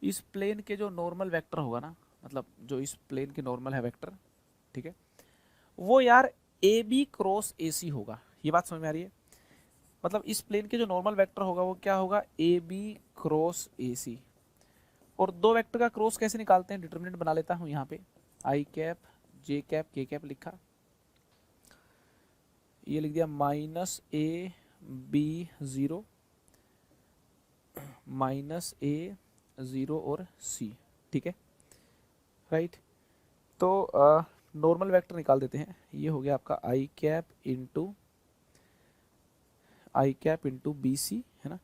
इस प्लेन के जो नॉर्मल वेक्टर होगा ना, मतलब जो इस प्लेन के नॉर्मल है वेक्टर, ठीक है, वो यार ए बी क्रॉस ए सी होगा। ये बात समझ में आ रही है? मतलब इस प्लेन के जो नॉर्मल वेक्टर होगा वो क्या होगा, ए बी क्रॉस ए सी। और दो वेक्टर का क्रॉस कैसे निकालते हैं, डिटरमिनेंट बना लेता हूँ यहाँ पे, आई कैप जे कैप के कैप लिखा, ये लिख दिया माइनस ए बी 0 माइनस ए 0 और सी, ठीक है, राइट। तो नॉर्मल वेक्टर निकाल देते हैं, ये हो गया आपका आई कैप इंटू बी सी, है ना,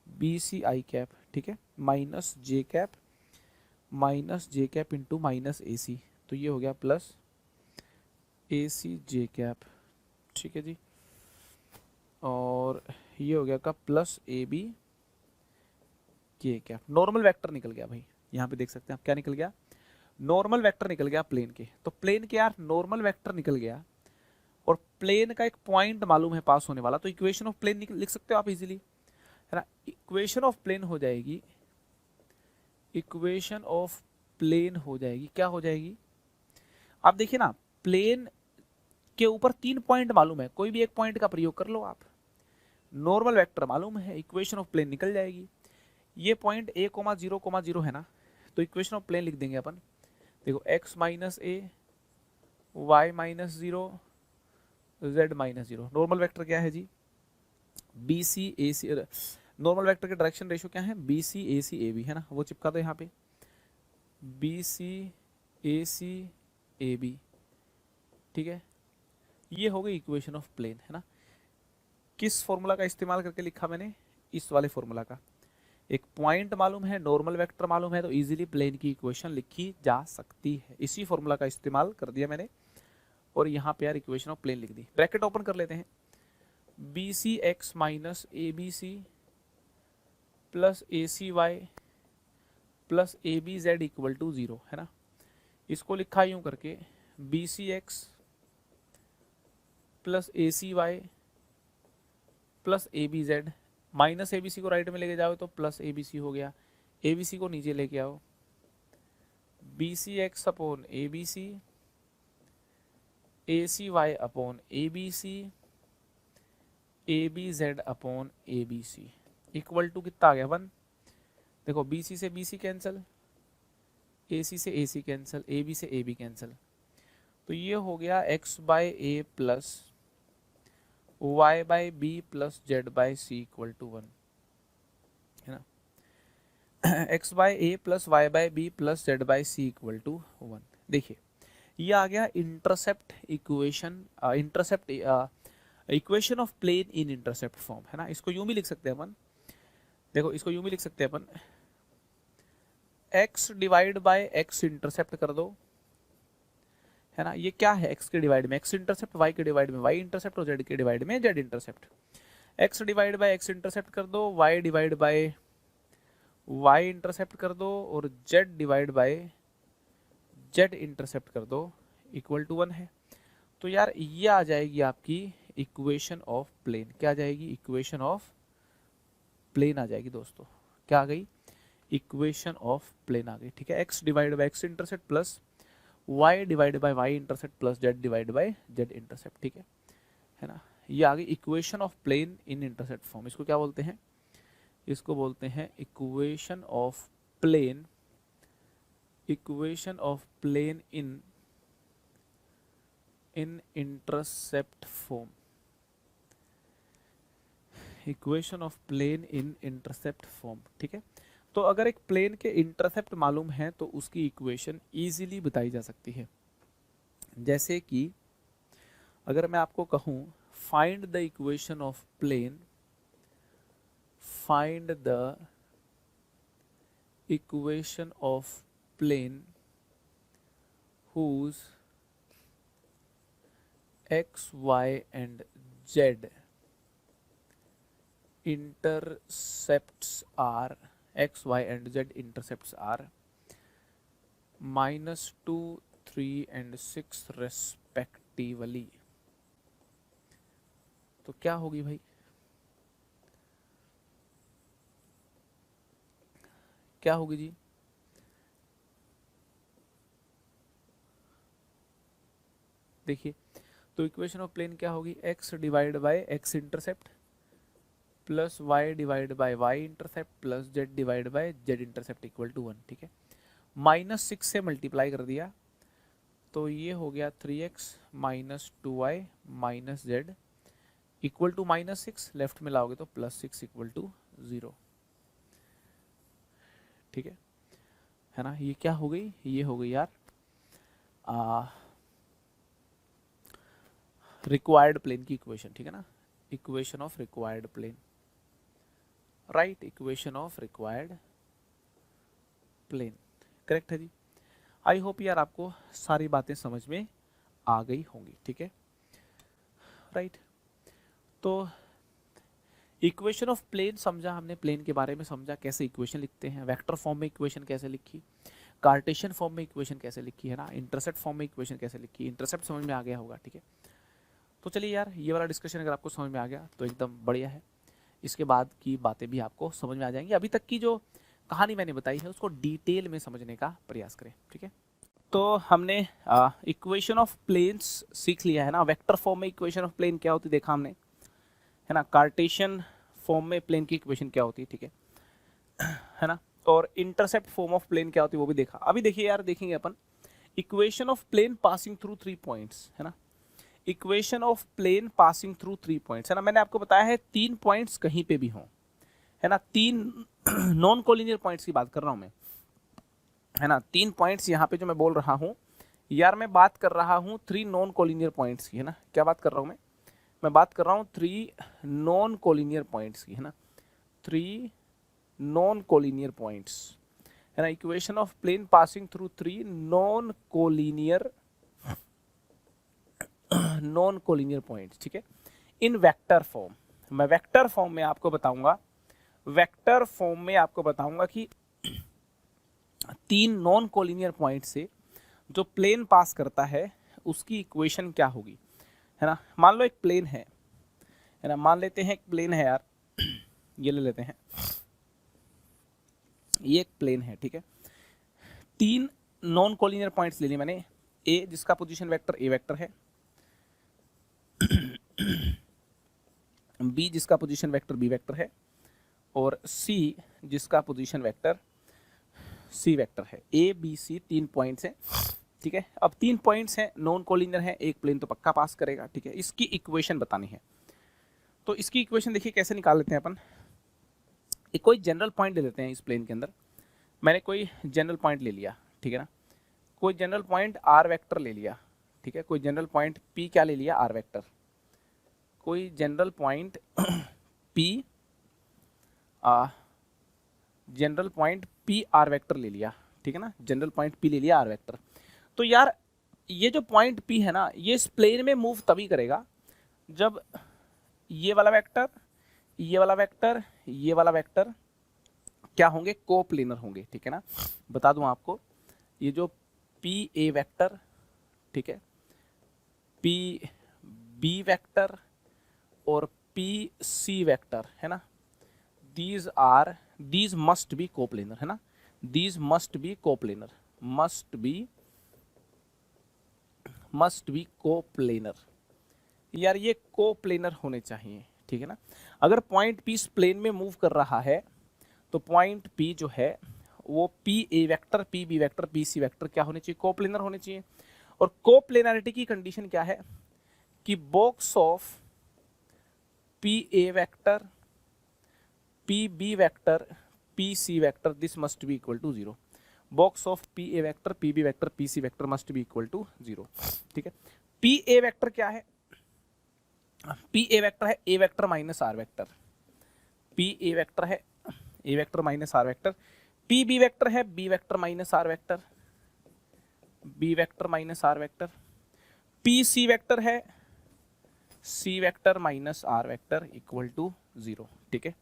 बी सी आई कैप, ठीक है, minus J cap into minus ए सी, तो ये हो गया plus a C J cap, ठीक है जी, और ये हो गया का प्लस ए बी के कैप। नॉर्मल वेक्टर निकल गया भाई, यहाँ पे देख सकते हैं आप, क्या निकल गया, नॉर्मल वेक्टर निकल गया प्लेन के। तो प्लेन के यार नॉर्मल वेक्टर निकल गया, और प्लेन का एक पॉइंट मालूम है पास होने वाला, तो इक्वेशन ऑफ प्लेन लिख सकते हो आप इजीली, है ना। इक्वेशन ऑफ प्लेन हो जाएगी, इक्वेशन ऑफ प्लेन हो जाएगी, क्या हो जाएगी, आप देखिए ना, प्लेन के ऊपर 3 पॉइंट मालूम है, कोई भी एक पॉइंट का प्रयोग कर लो आप, नॉर्मल वेक्टर मालूम है, इक्वेशन ऑफ प्लेन निकल जाएगी। ये पॉइंट a, 0, 0 है ना, तो इक्वेशन ऑफ प्लेन लिख देंगे अपन, देखो x minus A, Y minus 0, z minus 0। Normal vector क्या है जी, बी सी ए सी, नॉर्मल वेक्टर के डायरेक्शन रेशियो क्या है, B C A C a B, है ना, वो चिपका दो यहाँ पे, B C A C a B, ठीक है। ये हो गई इक्वेशन ऑफ प्लेन, है ना। किस फॉर्मूला का इस्तेमाल करके लिखा मैंने, इस वाले फॉर्मूला का, एक पॉइंट मालूम है, नॉर्मल वेक्टर मालूम है, तो इजीली प्लेन की इक्वेशन लिखी जा सकती है। इसी फॉर्मूला का इस्तेमाल कर दिया मैंने, और यहाँ पे यार इक्वेशन ऑफ प्लेन लिख दी। ब्रैकेट ओपन कर लेते हैं, b c x minus a b c plus a c y plus a b z equal to 0, है ना। इसको लिखा यूं करके, b c x plus a c y plus a b z, minus a b c को right में लेके जाओ तो प्लस ए बी सी हो गया, ए बी सी को नीचे लेके आओ, b c x upon a b C, A c y upon a b C, a b z upon a b c equal to कितना आ गया 1। देखो बी सी से बी सी कैंसिल, ए सी से ए सी कैंसिल, ए बी से A B cancel, तो ये हो गया x by a plus y by b plus z by c equal to 1, है ना। X by a plus y by b plus z by c equal to 1। देखिए ये आ गया intercept equation, equation of plane in intercept form, है ना। इसको यूं भी लिख सकते हैं अपन, देखो इसको यूं भी लिख सकते हैं अपन, x divide by x intercept कर दो, है ना। ये क्या है, x के डिवाइड में x इंटरसेप्ट, y के डिवाइड में y इंटरसेप्ट, और z के डिवाइड में z intercept. x divide by x intercept कर दो, y divide by y intercept कर दो, और z divide by z intercept कर दो, इक्वल टू 1 है। तो यार ये आ जाएगी आपकी इक्वेशन ऑफ प्लेन, क्या आ जाएगी, इक्वेशन ऑफ प्लेन आ जाएगी दोस्तों। क्या आ गई, इक्वेशन ऑफ प्लेन आ गई, ठीक है। x divide by x intercept plus y divide by y intercept plus z divide by z intercept, ठीक है ना। ये आ गई equation of plane in intercept form. इसको क्या बोलते हैं, इसको बोलते हैं equation of plane, equation of plane in intercept form, equation of plane in intercept form, ठीक है। तो अगर एक प्लेन के इंटरसेप्ट मालूम है तो उसकी इक्वेशन इजीली बताई जा सकती है। जैसे कि अगर मैं आपको कहूँ find the equation of plane, find the equation of plane whose x, y and z intercepts are x, y and z intercepts are -2, 3 and 6 respectively। तो क्या होगी भाई, क्या होगी जी? देखिए तो इक्वेशन ऑफ प्लेन क्या होगी, x divide by x intercept plus y divide by y intercept plus z divide by z intercept equal to 1। ठीक है, -6 से मल्टीप्लाई कर दिया तो ये हो गया 3x minus 2y minus z equal to -6, left में लाओगे तो +6 इक्वल टू 0। ठीक है ना, ये क्या हो गई, ये हो गई यार रिक्वायर्ड प्लेन की इक्वेशन। ठीक है ना, equation of required plane, right, equation of required plane, correct है जी। आई होप यार आपको सारी बातें समझ में आ गई होंगी। ठीक है, राइट। तो इक्वेशन ऑफ प्लेन समझा हमने, प्लेन के बारे में समझा, कैसे इक्वेशन लिखते हैं, वेक्टर फॉर्म में इक्वेशन कैसे लिखी, कार्टेशियन फॉर्म में इक्वेशन कैसे लिखी है ना, इंटरसेप्ट फॉर्म में इक्वेशन कैसे लिखी, इंटरसेप्ट समझ में आ गया होगा। ठीक है, तो चलिए यार ये वाला डिस्कशन अगर आपको समझ में आ गया तो एकदम बढ़िया है, इसके बाद की बातें भी आपको समझ में आ जाएंगी। अभी तक की जो कहानी मैंने बताई है उसको डिटेल में समझने का प्रयास करें। ठीक है, तो हमने इक्वेशन ऑफ प्लेन्स सीख लिया है ना, वेक्टर फॉर्म में इक्वेशन ऑफ प्लेन क्या होती देखा हमने, है ना, कार्टेशियन फॉर्म में प्लेन की इक्वेशन क्या होती है। ठीक है ना, और इंटरसेप्ट फॉर्म ऑफ प्लेन क्या होती है वो भी देखा। अभी देखिए यार, देखेंगे अपन equation of plane passing through 3 points, है ना, equation of plane passing through 3 points, है ना, मैंने आपको बताया है 3 पॉइंट्स कहीं पे भी हों, है ना, 3 नॉन कोलिनियर पॉइंट्स की बात कर रहा हूं मैं, है ना, 3 पॉइंट्स यहाँ पे जो मैं बोल रहा हूँ यार, मैं बात कर रहा हूँ 3 नॉन कोलिनियर पॉइंट्स की, है ना, क्या बात कर रहा हूँ मैं बात कर रहा हूँ 3 नॉन कोलिनियर पॉइंट्स की, है ना, 3 नॉन कोलिनियर पॉइंट्स, है ना, equation of plane passing through 3 non collinear points. ठीक है, इन वेक्टर फॉर्म, मैं वेक्टर फॉर्म में आपको बताऊंगा, वेक्टर फॉर्म में आपको बताऊंगा कि 3 नॉन कोलिनियर पॉइंट से जो प्लेन पास करता है उसकी इक्वेशन क्या होगी, है ना। मान लो एक प्लेन है ना, मान लेते हैं एक प्लेन है यार, ये ले लेते हैं, ये एक प्लेन है। ठीक है, 3 नॉन कोलिनियर पॉइंट्स ले लिए मैंने, ए जिसका पोजीशन वेक्टर ए वेक्टर है, बी जिसका पोजीशन वेक्टर बी वेक्टर है, और सी जिसका पोजीशन वेक्टर सी वेक्टर है। ए बी सी 3 पॉइंट्स हैं। ठीक है, अब 3 पॉइंट्स हैं, नॉन कोलिनियर है, एक प्लेन तो पक्का पास करेगा। ठीक है, इसकी इक्वेशन बतानी है, तो इसकी इक्वेशन देखिए कैसे निकाल लेते हैं अपन। एक कोई जनरल पॉइंट ले लेते हैं इस प्लेन के अंदर, मैंने कोई जनरल पॉइंट ले लिया, ठीक है ना, कोई जनरल पॉइंट आर वेक्टर ले लिया। ठीक है, कोई जनरल पॉइंट पी क्या ले लिया, आर वेक्टर, कोई general point P general point P R vector ले लिया। ठीक है ना, जनरल पॉइंट पी ले लिया आर वेक्टर। तो यार ये जो पॉइंट पी है ना, ये इस प्लेन में मूव तभी करेगा जब ये वाला वेक्टर, ये वाला वेक्टर, ये वाला वेक्टर क्या होंगे, कोप्लेनर होंगे। ठीक है ना, बता दूं आपको, ये जो पी ए वेक्टर, ठीक है, पी बी वेक्टर और पी सी वेक्टर, है ना, these must be coplanar, है ना, these must be coplanar, must be coplanar, यार ये कोप्लेनर होने चाहिए। ठीक है ना, अगर पॉइंट पी इस प्लेन में मूव कर रहा है तो पॉइंट पी जो है वो पी ए vector, P B vector, P C vector क्या होने चाहिए, कोप्लेनर होने चाहिए। और कोप्लेनरिटी की कंडीशन क्या है कि box of p A vector, P B vector, P C vector, this must be equal to 0। Box of p A vector, P B vector, P C vector must be equal to 0। ठीक है, P A vector क्या है, P A vector है A vector minus R vector, P A vector है A vector minus R vector, P B vector है B vector minus R vector, B vector minus R vector, P C vector है C vector minus R vector equal to 0, ठीक है।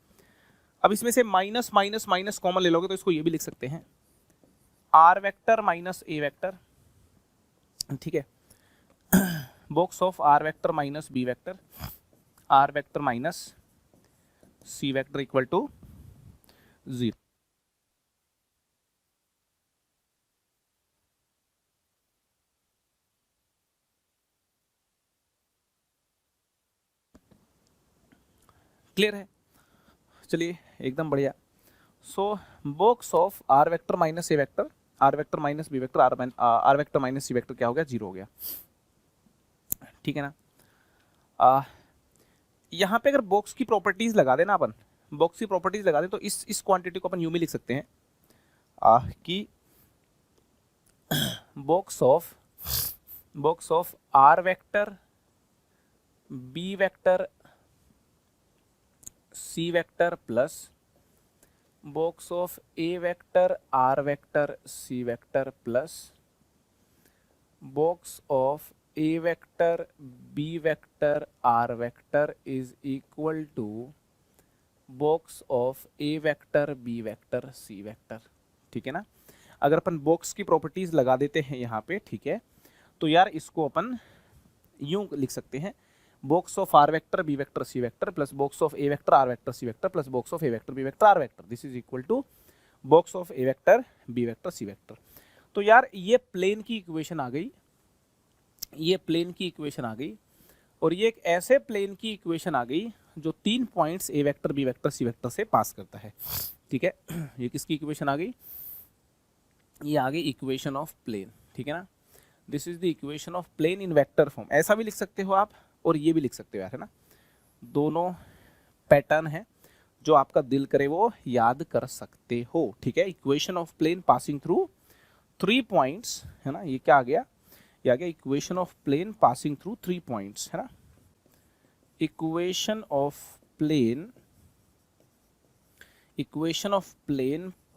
अब इसमें से minus minus minus common ले लोगे तो इसको ये भी लिख सकते हैं आर वेक्टर माइनस ए वेक्टर, ठीक है, box of r vector minus b vector, r vector minus c vector equal to 0। Clear है? चलिए एकदम बढ़िया। So box of r vector minus A vector, r vector minus b vector, r vector minus c vector क्या हो गया? 0 हो गया, ठीक है ना। यहाँ पे अगर बॉक्स की प्रॉपर्टीज लगा देना अपन, बॉक्स की प्रॉपर्टीज लगा दें तो इस क्वांटिटी को अपन यूं भी लिख सकते हैं कि box of r vector B vector c vector plus box of a vector r vector c vector plus box of a vector B vector r vector is equal to box of a vector B vector c vector, ठीक है ना। अगर अपन box की properties लगा देते हैं यहाँ पे, ठीक है, तो यार इसको अपन यूं लिख सकते हैं box of r vector B vector c vector plus box of a vector r vector c vector plus box of a vector B vector r vector, this is equal to box of a vector B vector c vector. तो यार ये plane की equation आ गई, ये plane की equation आ गई, और ये एक ऐसे प्लेन की इक्वेशन आ गई जो 3 पॉइंट्स ए vector B vector c vector से पास करता है, ठीक है। ये किसकी इक्वेशन आ गई? ये आ गई इक्वेशन ऑफ प्लेन, ठीक है ना। This is the equation of plane in vector form, ऐसा भी लिख सकते हो आप और ये भी लिख सकते हो यार, है ना। दोनों पैटर्न है, जो आपका दिल करे वो याद कर सकते हो, ठीक है। Equation of plane passing through 3 points, है ना। ये क्या आ गया? ये आ गया equation of plane passing through 3 points, है ना। Equation of plane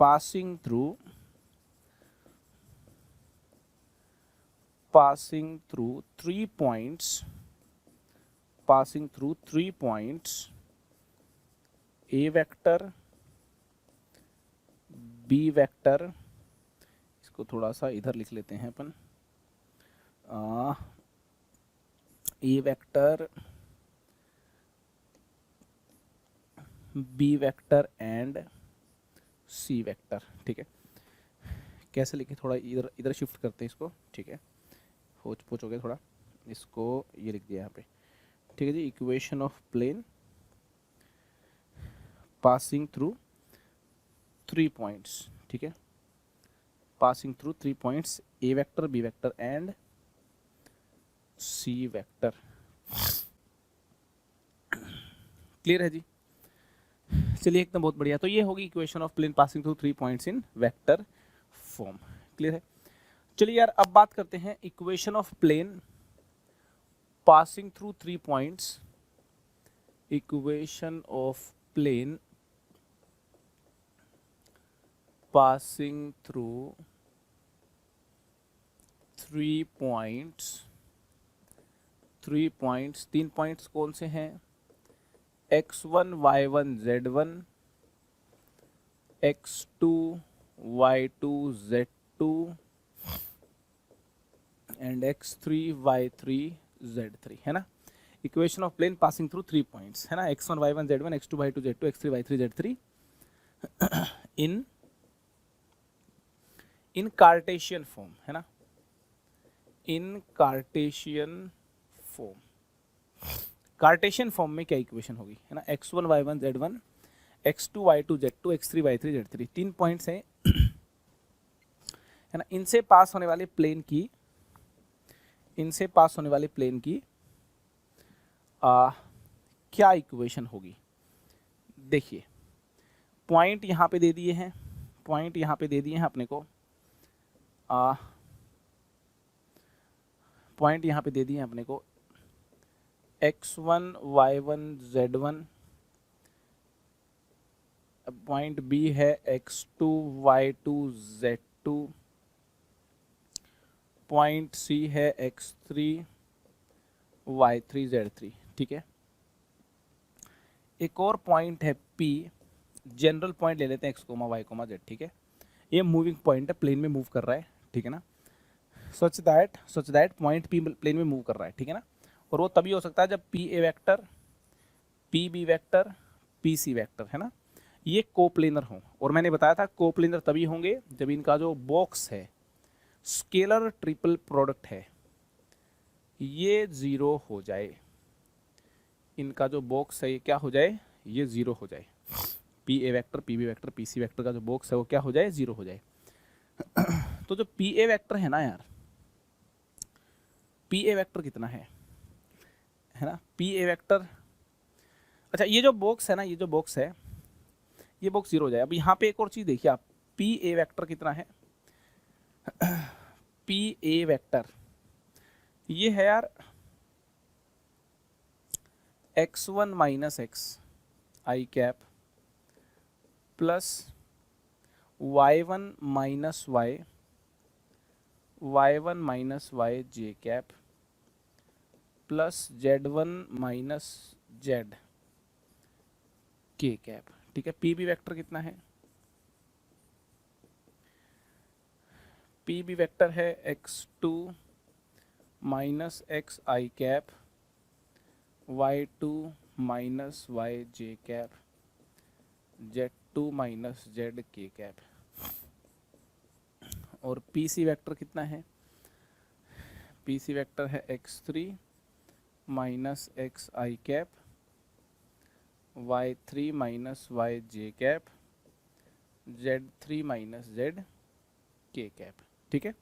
passing through 3 points, a vector B vector, इसको थोड़ा सा इधर लिख लेते हैं अपन, A vector B vector and C vector, ठीक है। कैसे लिखे? थोड़ा इधर इधर शिफ्ट करते हैं इसको, ठीक है, होच पोच हो गया थोड़ा, इसको ये लिख दिया यहाँ पे, ठीक है जी। Equation of plane passing through 3 points, ठीक है, passing through 3 points A vector B vector and C vector. Clear है जी? चलिए एकदम बहुत बढ़िया। तो ये होगी equation of plane passing through 3 points in vector form. Clear है? चलिए यार अब बात करते हैं equation of plane passing through 3 points, equation of plane passing through 3 points, 3 points कौन से हैं? x1 y1 z1, x2 y2 z2 and x3 y3 z3, है ना। Equation of plane passing through 3 points, है ना, x1 y1 z1, x2 y2 z2, x3 y3 z3 इन Cartesian form, है ना, इन Cartesian form. Cartesian form में क्या equation होगी, है ना, x1 y1 z1, x2 y2 z2, x3 y3 z3, 3 points हैं, है ना। इनसे पास होने वाले प्लेन की, क्या इक्वेशन होगी? देखिए पॉइंट यहाँ पे दे दिए हैं, अपने को, पॉइंट यहाँ पे दे दिए हैं अपने को x1 y1 z1, point B है x2 y2 z2, पॉइंट सी है x3 y3 z3, ठीक है। एक और पॉइंट है P, जनरल पॉइंट ले लेते हैं x, y, z, ठीक है। ये मूविंग पॉइंट है, प्लेन में मूव कर रहा है, ठीक है ना। Such that point P plane में मूव कर रहा है, ठीक है ना। और वो तभी हो सकता है जब P A vector, P B vector, P C vector, है ना, ये कोप्लेनर हो। और मैंने बताया था कोप्लेनर तभी होंगे जब इनका जो बॉक्स है, स्केलर ट्रिपल प्रोडक्ट है, ये जीरो हो जाए। इनका जो बॉक्स है ये क्या हो जाए, ये जीरो हो जाए। पी ए vector, P B vector, P C vector का जो बॉक्स है वो क्या हो जाए, जीरो हो जाए। तो जो पी ए वेक्टर है ना यार, पी ए वेक्टर कितना है ना, पी ए वेक्टर, अच्छा ये जो बॉक्स है ना, ये जो बॉक्स है, ये बॉक्स जीरो हो जाए। अब यहाँ पे एक और चीज देखिए आप, पी ए वेक्टर कितना है, पी ए वेक्टर ये है यार x1 माइनस एक्स आई cap plus y1 minus Y, y1 minus Y जे cap plus z1 minus Z के कैप, ठीक है। पी बी वेक्टर कितना है, पी बी वेक्टर है x2 माइनस एक्स आई कैप, y2 माइनस वाई जे cap, z2 minus Z के cap. और P C vector कितना है, पी सी वेक्टर है x3 माइनस एक्स आई कैप, y3 माइनस वाई जे cap, z3 minus Z के cap, ठीक है।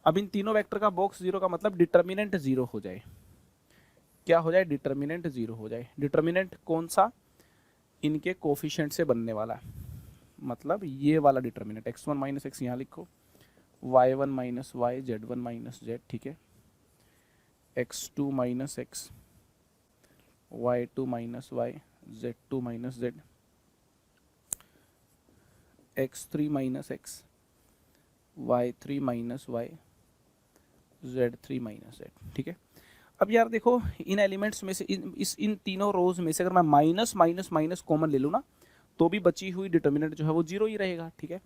अब इन तीनों वेक्टर का बॉक्स जीरो का मतलब डिटर्मिनेंट जीरो हो जाए। क्या हो जाए, डिटर्मिनेंट जीरो हो जाए। डिटर्मिनेंट कौन सा, इनके कोफिशिएंट से बनने वाला, मतलब ये वाला डिटर्मिनेंट, x1 माइनस एक्स यहाँ लिखो, y1 minus Y, z1 minus z, ठीक है, x2 minus x, y2 minus y, z2 minus z, x3 minus x, y3 minus y, z3 minus z, ठीक है। अब यार देखो इन एलिमेंट्स में से इन तीनों रोज में से अगर मैं माइनस माइनस माइनस कॉमन ले लूँ ना, तो भी बची हुई डिटर्मिनेंट जो है वो जीरो ही रहेगा, ठीक है।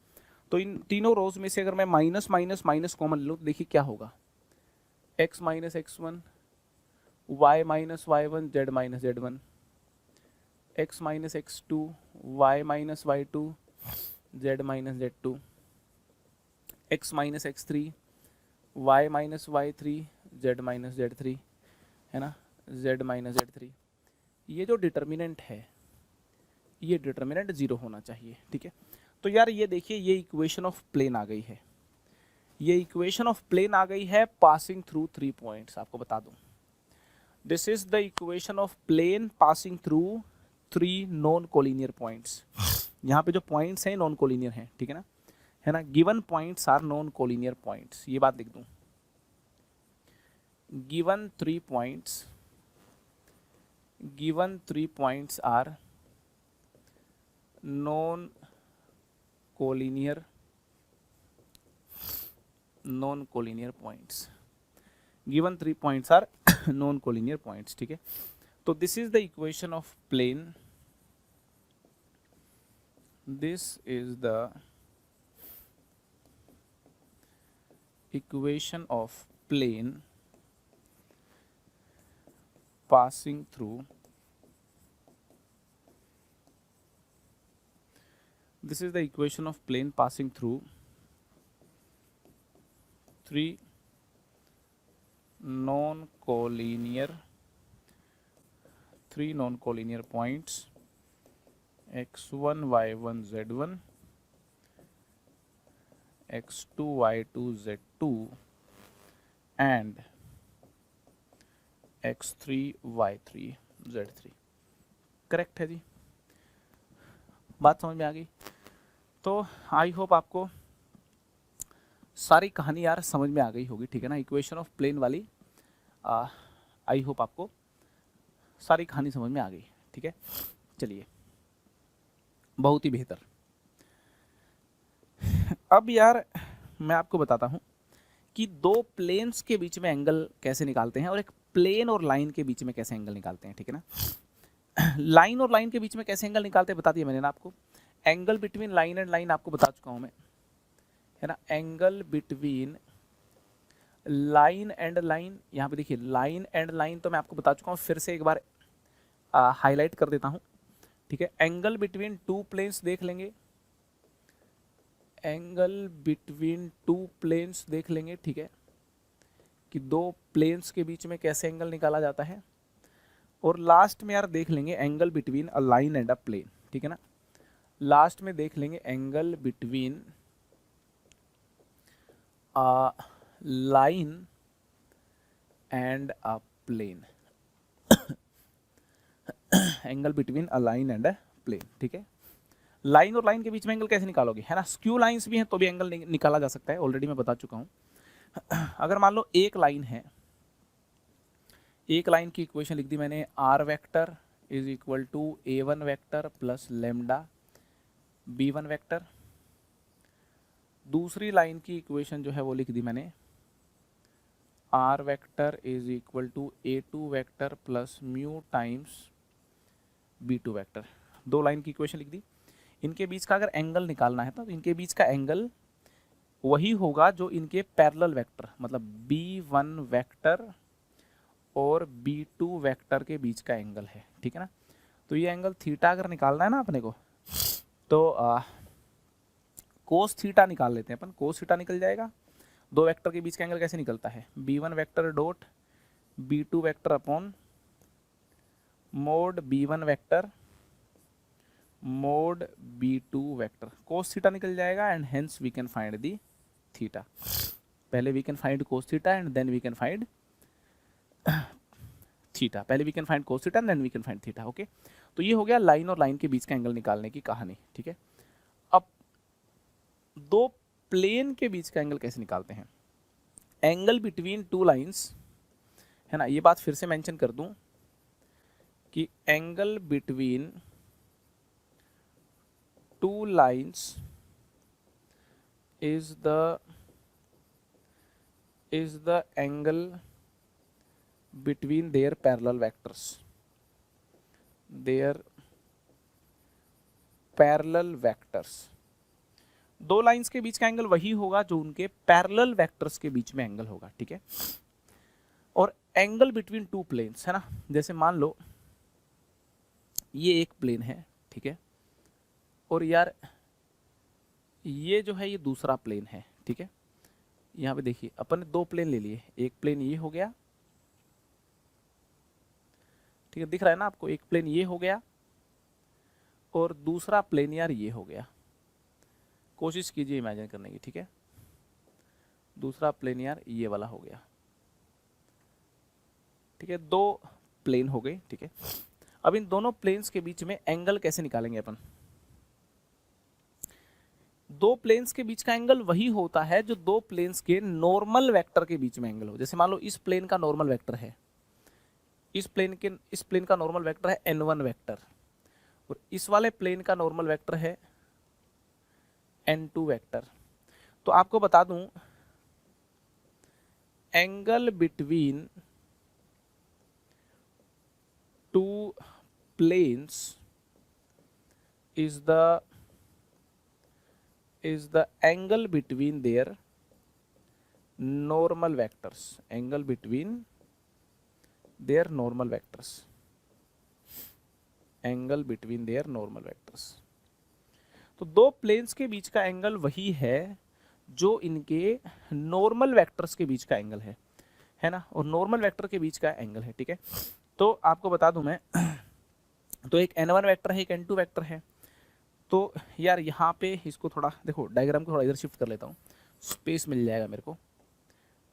तो इन तीनों रोज में से अगर मैं माइनस माइनस माइनस कॉमन ले लूँ तो देखिए क्या होगा, x minus x1, y minus y1, z minus z1, x minus x2, y minus y2, z minus z2, x minus x3, y minus y3, z minus z3, है ना, z minus z3। ये जो डिटर्मिनेंट है, ये determinant zero होना चाहिए, ठीक है। तो यार ये देखिए, ये इक्वेशन ऑफ प्लेन आ गई है, ये इक्वेशन ऑफ प्लेन आ गई है पासिंग थ्रू 3 पॉइंट्स। आपको बता दूं, this is the equation of plane passing through 3 non collinear points. यहाँ पे जो पॉइंट्स हैं नॉन कोलिनियर हैं, ठीक है ना, given points are non collinear points. ये बात लिख दूं, given 3 points are non collinear points। given 3 points are non collinear points, ठीक है। तो this is the equation of plane, this is the equation of plane passing through, this is the equation of plane passing through 3 non-collinear points, x1 y1 z1, x2 y2 z2 and x3 y3 z3। Correct है जी, बात समझ में आ गई। तो आई hope आपको सारी कहानी यार समझ में आ गई होगी, ठीक है ना, इक्वेशन ऑफ प्लेन वाली। आई होप आपको सारी कहानी समझ में आ गई, ठीक है। चलिए, बहुत ही बेहतर। अब यार मैं आपको बताता हूँ कि दो प्लेन्स के बीच में एंगल कैसे निकालते हैं और एक प्लेन और लाइन के बीच में कैसे एंगल निकालते हैं, ठीक है ना। लाइन और लाइन के बीच में कैसे एंगल निकालते हैं बता दिया मैंने ना आपको। Angle between line and line आपको बता चुका हूँ मैं, है ना। Angle between line and line, यहाँ पे देखिए लाइन एंड लाइन तो मैं आपको बता चुका हूँ, फिर से एक बार हाईलाइट कर देता हूँ, ठीक है। एंगल बिटवीन टू प्लेन्स देख लेंगे, एंगल बिटवीन टू प्लेन्स देख लेंगे, ठीक है, कि दो प्लेन्स के बीच में कैसे एंगल निकाला जाता है। और लास्ट में यार देख लेंगे angle between a line and a plane, ठीक है ना। लास्ट में देख लेंगे angle between a line and a plane, angle between a line and a plane, ठीक है। लाइन और लाइन के बीच में एंगल कैसे निकालोगे, है ना। स्क्यू लाइंस भी हैं तो भी एंगल निकाला जा सकता है, ऑलरेडी मैं बता चुका हूँ। अगर मान लो एक लाइन है, एक लाइन की इक्वेशन लिख दी मैंने, r vector is equal to a1 vector plus lambda b1 vector. दूसरी लाइन की इक्वेशन जो है वो लिख दी मैंने, r vector is equal to a2 vector plus mu times b2 vector. दो लाइन की इक्वेशन लिख दी। इनके बीच का अगर एंगल निकालना है तो इनके बीच का एंगल वही होगा जो इनके पैरेलल वेक्टर, मतलब b1 वेक्टर और b2 वेक्टर के बीच का एंगल है, ठीक है ना। तो ये एंगल थीटा अगर निकालना है ना अपने को, तो कोस थीटा निकाल लेते हैं अपन। कोस थीटा निकल जाएगा। दो वेक्टर के बीच का एंगल कैसे निकलता है, b1 vector dot b2 vector upon mod b1 vector mod b2 vector, cos theta निकल जाएगा and hence we can find the theta. पहले we can find cos theta and then we can find theta. पहले we can find cos theta and then we can find theta, okay. तो ये हो गया line और line के बीच का angle निकालने की कहानी, ठीक है। अब दो प्लेन के बीच का एंगल कैसे निकालते हैं। एंगल बिटवीन टू लाइंस, है ना। ये बात फिर से मेंशन कर दूं कि angle between two lines is the angle between their parallel vectors, their parallel vectors। दो लाइंस के बीच का एंगल वही होगा जो उनके पैरेलल वेक्टर्स के बीच में एंगल होगा, ठीक है। और एंगल बिटवीन टू प्लेन्स, है ना। जैसे मान लो ये एक प्लेन है, ठीक है, और यार ये जो है ये दूसरा प्लेन है, ठीक है। यहाँ पे देखिए अपन ने दो प्लेन ले लिए, एक प्लेन ये हो गया, ठीक है, दिख रहा है ना आपको। एक प्लेन ये हो गया और दूसरा प्लेन यार ये हो गया। कोशिश कीजिए इमेजिन करने की, ठीक है। दूसरा प्लेन यार ये वाला हो गया, ठीक है। दो प्लेन हो गए, ठीक है। अब इन दोनों प्लेन्स के बीच में एंगल कैसे निकालेंगे अपन। दो प्लेन्स के बीच का एंगल वही होता है जो दो प्लेन्स के नॉर्मल वेक्टर के बीच में एंगल हो। जैसे मान लो इस प्लेन का नॉर्मल वेक्टर है, इस प्लेन का नॉर्मल वेक्टर है n1 वेक्टर, और इस वाले प्लेन का नॉर्मल वेक्टर है n2 वेक्टर। तो आपको बता दूं angle between two planes is the angle between their normal vectors, angle between their normal vectors, angle between their normal vectors। तो दो प्लेन्स के बीच का एंगल वही है जो इनके नॉर्मल वेक्टर्स के बीच का एंगल है ना। और नॉर्मल वेक्टर के बीच का एंगल है, ठीक है। तो आपको बता दूं मैं, तो एक n1 वेक्टर है, एक n2 वेक्टर है। तो यार यहाँ पे इसको थोड़ा देखो, डायग्राम को थोड़ा इधर शिफ्ट कर लेता हूँ, स्पेस मिल जाएगा मेरे को।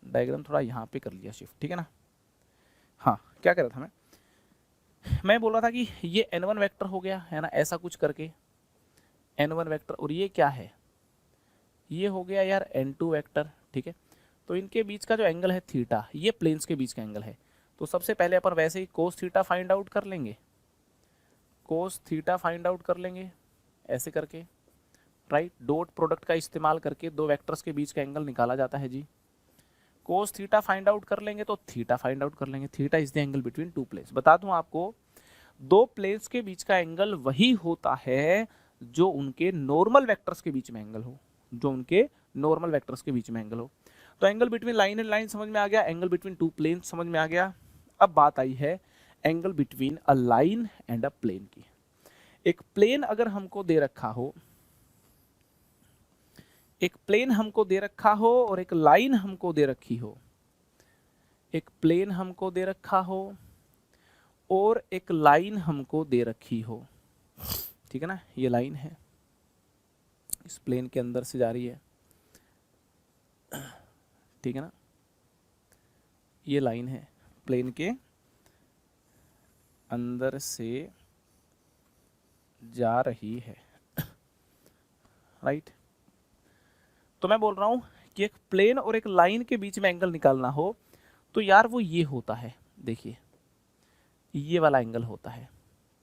डायग्राम थोड़ा यहाँ पे कर लिया शिफ्ट, ठीक है ना। हाँ, क्या कर रहा था मैं बोल रहा था कि ये n1 वेक्टर हो गया, है ना, ऐसा कुछ करके n1 वेक्टर, और ये क्या है, ये हो गया यार n2 वेक्टर, ठीक है। तो इनके बीच का जो एंगल है थीटा, ये प्लेन्स के बीच का एंगल है। तो सबसे पहले अपन वैसे ही कोस थीटा फाइंड आउट कर लेंगे, कोस थीटा फाइंड आउट कर लेंगे ऐसे करके, राइट। डॉट प्रोडक्ट का इस्तेमाल करके दो वेक्टर्स के बीच का एंगल निकाला जाता है जी। कोस थीटा फाइंड आउट कर लेंगे तो थीटा फाइंड आउट कर लेंगे। Theta is the angle between two planes. बता दूं आपको, दो प्लेन्स के बीच का एंगल वही होता है जो उनके नॉर्मल वेक्टर्स के बीच में एंगल हो, जो उनके नॉर्मल वेक्टर्स के बीच में एंगल हो। तो angle between line and line समझ में आ गया, एंगल बिटवीन टू प्लेन्स समझ में आ गया। अब बात आई है angle between a line and a plane की। एक प्लेन अगर हमको दे रखा हो, एक प्लेन हमको दे रखा हो और एक लाइन हमको दे रखी हो, एक प्लेन हमको दे रखा हो और एक लाइन हमको दे रखी हो, ठीक है ना। ये लाइन है, इस प्लेन के अंदर से जा रही है, ठीक है ना। ये लाइन है प्लेन के अंदर से जा रही है, राइट। तो मैं बोल रहा हूं कि एक प्लेन और एक लाइन के बीच में एंगल निकालना हो तो यार वो ये होता है, देखिए ये वाला एंगल होता है,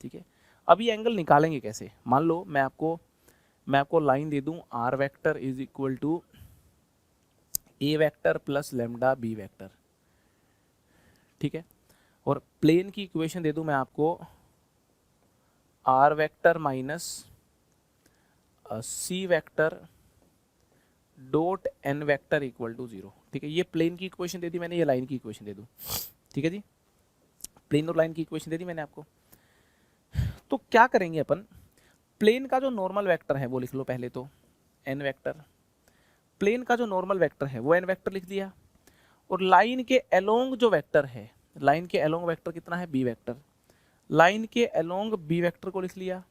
ठीक है। अब ये एंगल निकालेंगे कैसे? मान लो मैं आपको लाइन दे दूं r vector is equal to a vector plus lambda b vector, ठीक है। और प्लेन की इक्वेशन दे दूं मैं आपको r vector minus c vector dot N vector equal to 0, ठीक है। ये प्लेन की इक्वेशन दे दी मैंने, ये लाइन की इक्वेशन दे दूं, ठीक है जी। प्लेन और लाइन की इक्वेशन दे दी मैंने आपको। तो क्या करेंगे अपन, प्लेन का जो नॉर्मल वेक्टर है वो लिख लो पहले तो एन वेक्टर, प्लेन का जो नॉर्मल वेक्टर है वो एन वेक्टर लिख दिया, और लाइन के अलोंग जो वेक्टर है, लाइन के अलोंग वेक्टर कितना है बी वेक्टर, लाइन के अलोंग बी वेक्टर को लिख लिया।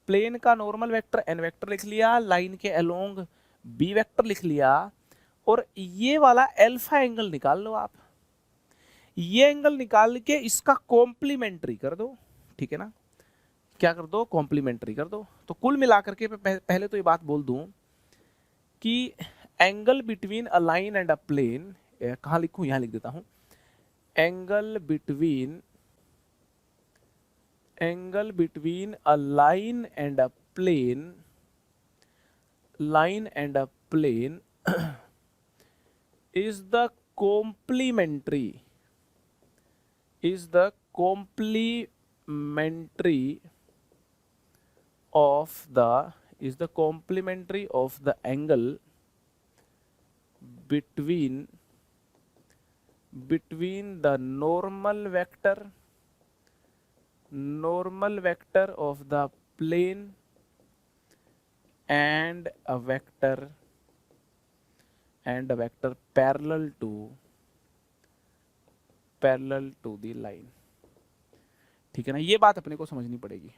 प्लेन का नॉर्मल वेक्टर एन वेक्टर लिख लिया, लाइन के अलोंग बी वेक्टर लिख लिया, और ये वाला अल्फा एंगल निकाल लो आप। ये एंगल निकाल के इसका कॉम्प्लीमेंट्री कर दो, ठीक है ना। क्या कर दो? कॉम्प्लीमेंट्री कर दो। तो कुल मिलाकर के पहले तो ये बात बोल दूं कि angle between a line and a plane, कहाँ लिखूं? यहां लिख देता हूं, angle between a line and a plane, line and a plane is the complementary of the angle between the normal vector of the plane and a vector parallel to the line, ठीक है ना। ये बात अपने को समझनी पड़ेगी,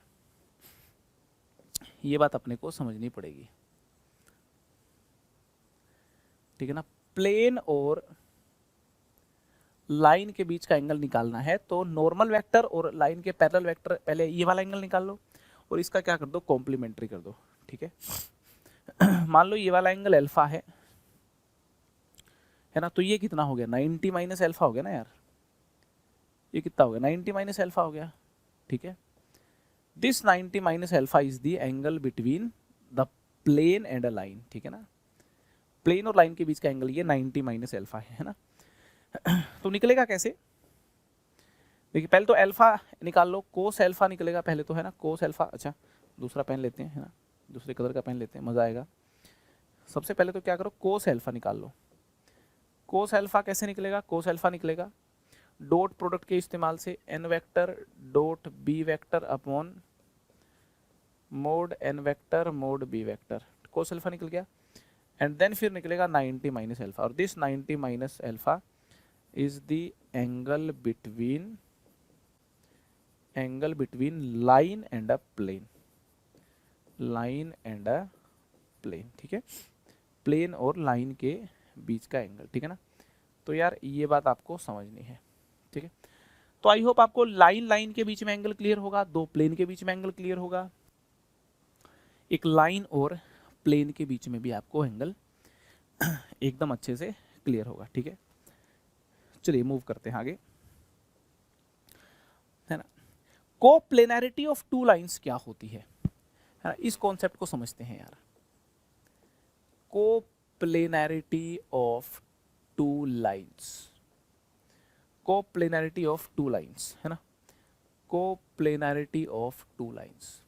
ये बात अपने को समझनी पड़ेगी, ठीक है ना। प्लेन और लाइन के बीच का एंगल निकालना है तो नॉर्मल वेक्टर और लाइन के पैरेलल वेक्टर, पहले ये वाला एंगल निकाल लो और इसका क्या कर दो? कॉम्प्लीमेंट्री कर दो, ठीक है। मान लो ये वाला एंगल अल्फा है ना, तो ये कितना हो गया? 90 माइनस अल्फा हो गया ना यार। ये कितना हो गया? 90 माइनस अल्फा हो गया, ठीक है। This 90 minus alpha is the angle between the plane and a line, ठीक है ना। प्लेन और लाइन के बीच का एंगल ये 90 माइनस अल्फा है ना। तो निकलेगा कैसे? देखिए पहले तो अल्फा निकाल लो, कोस अल्फा निकलेगा पहले तो, है ना। कोस अल्फा, अच्छा दूसरा पेन लेते हैं, है ना, दूसरे कलर का पेन लेते हैं, मजा आएगा। सबसे पहले तो क्या करो, कोस अल्फा निकाल लो। कोस अल्फा कैसे निकलेगा? कोस अल्फा निकलेगा डॉट प्रोडक्ट के इस्तेमाल से N vector dot B vector upon mod N vector mod B vector, cos alpha निकल गया। एंड देन फिर निकलेगा 90 माइनस अल्फा, और this 90 minus alpha is the angle between line and a plane, line and a plane, ठीक है। Plane और line के बीच का एंगल, ठीक है ना। तो यार ये बात आपको समझनी है, ठीक है। तो आई होप आपको लाइन के बीच में एंगल क्लियर होगा, दो प्लेन के बीच में एंगल क्लियर होगा, एक लाइन और प्लेन के बीच में भी आपको एंगल एकदम अच्छे से क्लियर होगा, ठीक है। चलिए मूव करते हैं आगे, है ना। कोप्लेनैरिटी ऑफ टू लाइंस क्या होती है ना, इस कॉन्सेप्ट को समझते हैं यार। Coplanarity of two lines, coplanarity of two lines, है ना, कोप्लेनैरिटी ऑफ टू लाइंस।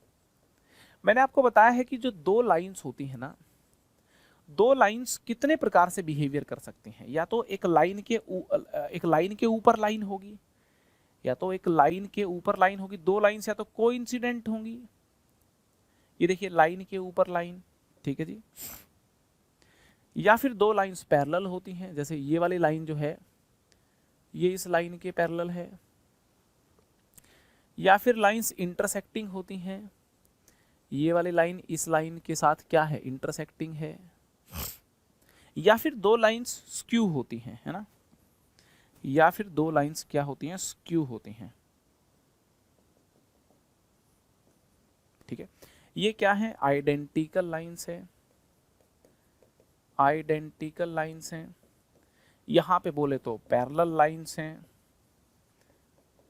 मैंने आपको बताया है कि जो दो लाइंस होती है ना, दो लाइंस कितने प्रकार से बिहेवियर कर सकती हैं। या तो एक लाइन के ऊपर लाइन होगी, या तो एक लाइन के ऊपर लाइन होगी। दो लाइंस या तो कोइंसिडेंट होंगी, ये देखिए लाइन के ऊपर लाइन, ठीक है जी। या फिर दो लाइंस पैरेलल होती हैं, जैसे ये वाली लाइन जो है ये इस लाइन के पैरेलल है। या फिर लाइंस इंटरसेक्टिंग होती हैं, ये वाली लाइन इस लाइन के साथ क्या है, इंटरसेक्टिंग है। या फिर दो लाइंस स्क्यू होती हैं, है ना, या फिर दो लाइंस क्या होती हैं, स्क्यू होती हैं, ठीक है। ये क्या है, आइडेंटिकल लाइंस है, आइडेंटिकल लाइंस हैं। यहां पे बोले तो पैरेलल लाइंस हैं,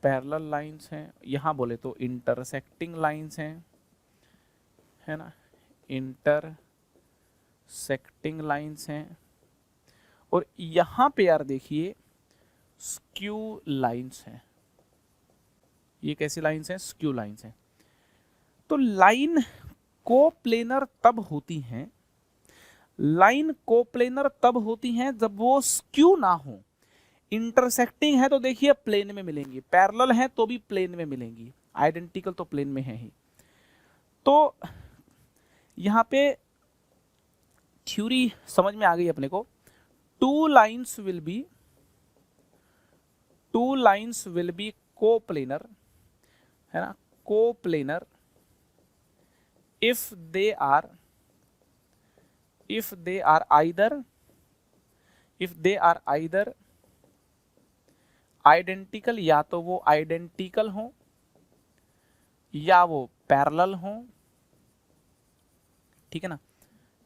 पैरेलल लाइंस हैं। यहां बोले तो इंटरसेक्टिंग लाइंस हैं, है ना, इंटरसेक्टिंग लाइंस हैं। और यहां पे यार देखिए स्क्यू लाइंस हैं। ये कैसी लाइंस हैं, स्क्यू लाइंस हैं। तो लाइन कोप्लेनर तब होती हैं, लाइन कोप्लेनर तब होती हैं जब वो स्क्यू ना हो। इंटरसेक्टिंग है तो देखिए प्लेन में मिलेंगी, पैरेलल है तो भी प्लेन में मिलेंगी, आइडेंटिकल तो प्लेन में है ही। तो यहां पे थ्योरी समझ में आ गई अपने को। Two lines will be coplanar, है ना, coplanar if they are either identical, या तो वो आइडेंटिकल हो या वो पैरेलल हो, ठीक है ना,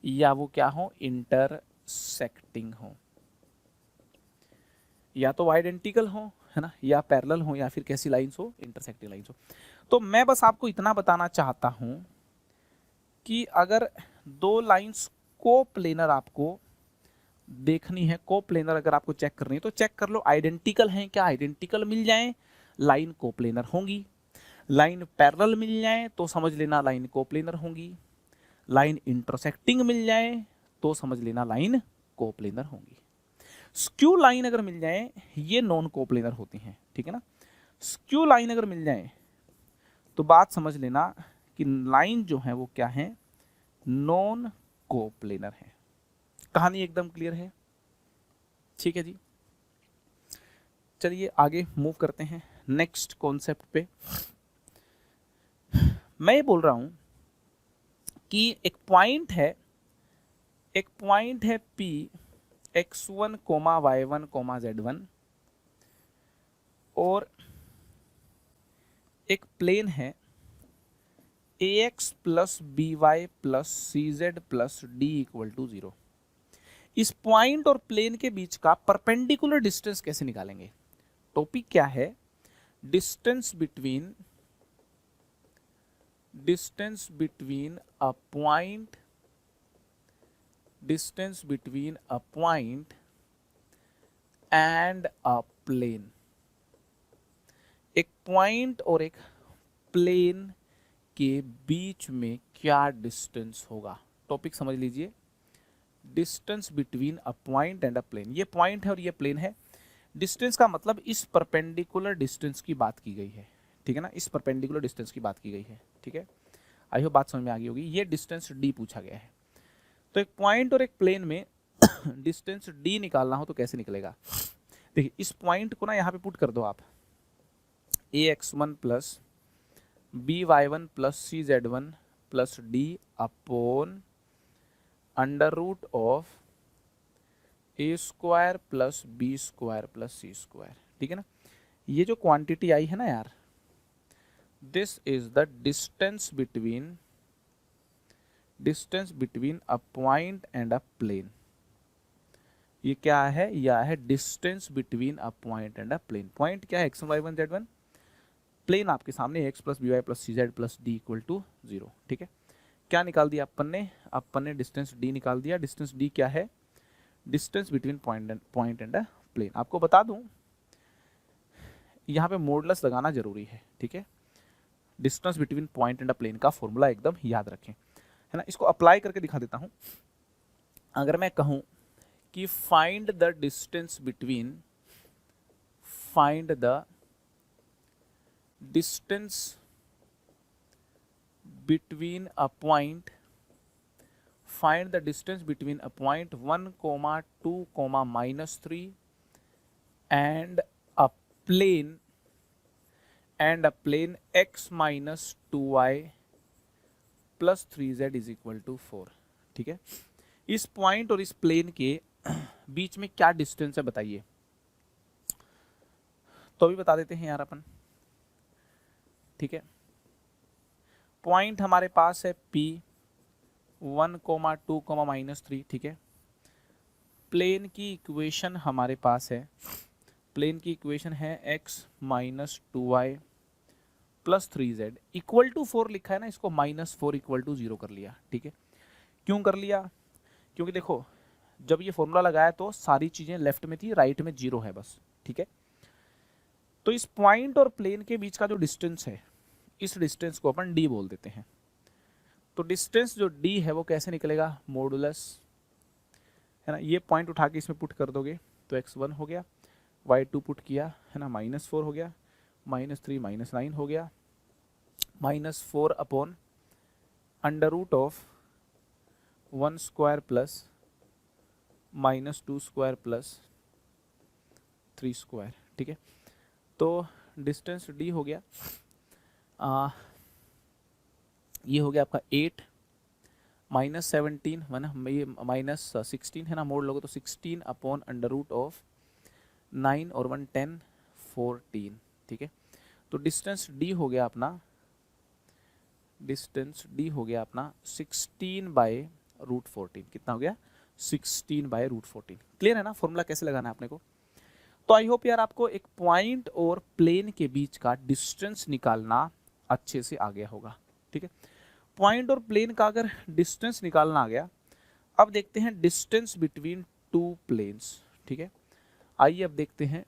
या वो क्या हो, इंटरसेक्टिंग हो। या तो आइडेंटिकल हो, है ना, या पैरेलल हो, या फिर कैसी लाइंस हो, इंटरसेक्टिंग लाइंस हो। तो मैं बस आपको इतना बताना चाहता हूं कि अगर दो लाइंस कोप्लेनर आपको देखनी है, कोप्लेनर अगर आपको चेक करनी है तो चेक कर लो आइडेंटिकल हैं क्या, आइडेंटिकल मिल जाए लाइन कोप्लेनर होंगी। लाइन पैरेलल मिल जाए तो समझ लेना लाइन कोप्लेनर होंगी। लाइन इंटरसेक्टिंग मिल जाए तो समझ लेना लाइन कोप्लेनर होंगी। स्क्यू लाइन अगर मिल जाए ये नॉन कोप्लेनर होती हैं, ठीक है ना। स्क्यू लाइन अगर मिल जाए तो बात समझ लेना कि लाइन जो है वो क्या है, नॉन कोप्लेनर है। कहानी एकदम क्लियर है, ठीक है जी। चलिए आगे मूव करते हैं नेक्स्ट कॉन्सेप्ट पे। मैं ये बोल रहा हूं कि एक पॉइंट है P x1, y1, z1 और एक प्लेन है ax plus by plus cz plus d equal to 0। इस पॉइंट और प्लेन के बीच का परपेंडिकुलर डिस्टेंस कैसे निकालेंगे। टॉपिक क्या है, distance between a point and a plane. एक पॉइंट और एक प्लेन के बीच में क्या डिस्टेंस होगा। टॉपिक समझ लीजिए, distance between a point and a plane. ये पॉइंट है और ये प्लेन है। डिस्टेंस का मतलब इस परपेंडिकुलर डिस्टेंस की बात की गई है, ठीक है ना, इस परपेंडिकुलर डिस्टेंस की बात की गई है, ठीक है। आई होप बात समझ में आ गई होगी। ये डिस्टेंस d पूछा गया है। तो एक पॉइंट और एक प्लेन में डिस्टेंस d निकालना हो तो कैसे निकलेगा। देखिए इस पॉइंट को ना यहाँ पे पुट कर दो आप, ax1 plus by1 plus cz1 plus d upon under root of A square plus B square plus C square, ठीक है ना। ये जो क्वांटिटी आई है ना यार, this is the distance between a point and a plane. ये क्या है, यह है distance between a point and a plane. Point क्या है, x1 y1 z1, प्लेन आपके सामने x plus B Y plus C Z plus D equal to 0, ठीक है। क्या निकाल दिया अपन ने डिस्टेंस d निकाल दिया। डिस्टेंस d क्या है, distance between point and a plane. आपको बता दूं यहाँ पे मॉडुलस लगाना जरूरी है, ठीक है। Distance between point and a plane का फॉर्मूला एकदम याद रखें, है ना। इसको अप्लाई करके दिखा देता हूं। अगर मैं कहूं कि find the distance between, find the distance between a point, find the distance between a point 1, 2, -3 and a plane x minus 2y plus 3z is equal to 4, ठीक है। इस पॉइंट और इस प्लेन के बीच में क्या डिस्टेंस है बताइए, तो भी बता देते हैं यार अपन, ठीक है। पॉइंट हमारे पास है P 1, 2, -3, ठीक है। प्लेन की इक्वेशन हमारे पास है, प्लेन की इक्वेशन है x minus 2y plus 3z equal to 4 लिखा है ना, इसको -4 इक्वल टू 0 कर लिया, ठीक है। क्यों कर लिया, क्योंकि देखो जब ये फॉर्मूला लगाया तो सारी चीजें लेफ्ट में थी, राइट में 0 है बस, ठीक है। तो इस पॉइंट और प्लेन के बीच का जो डिस्टेंस है, इस डिस्टेंस को अपन d बोल देते हैं। तो डिस्टेंस जो d है वो कैसे निकलेगा, मॉडुलस, है ना। ये पॉइंट उठा के इसमें पुट कर दोगे तो x1 हो गया, y2 पुट किया है ना, -4 हो गया, -3 -9 हो गया, -4 upon under root of 1 square plus -2 square plus 3 square, ठीक है। तो डिस्टेंस d हो गया, ये हो गया आपका 8 -17 ये -16 है ना, मोड़ लोगे तो 16 अपॉन अंडर रूट ऑफ 9 और 1 10 14, ठीक है। तो डिस्टेंस d हो गया अपना, डिस्टेंस d हो गया अपना 16 बाय रूट 14, कितना हो गया 16 बाय रूट 14। क्लियर है ना फॉर्मूला कैसे लगाना है अपने को। तो आई होप यार आपको एक पॉइंट और प्लेन के बीच का डिस्टेंस निकालना अच्छे से आ गया होगा, ठीक है। पॉइंट और प्लेन का अगर डिस्टेंस निकालना आ गया, अब देखते हैं डिस्टेंस बिटवीन टू प्लेन्स, ठीक है। आइए अब देखते हैं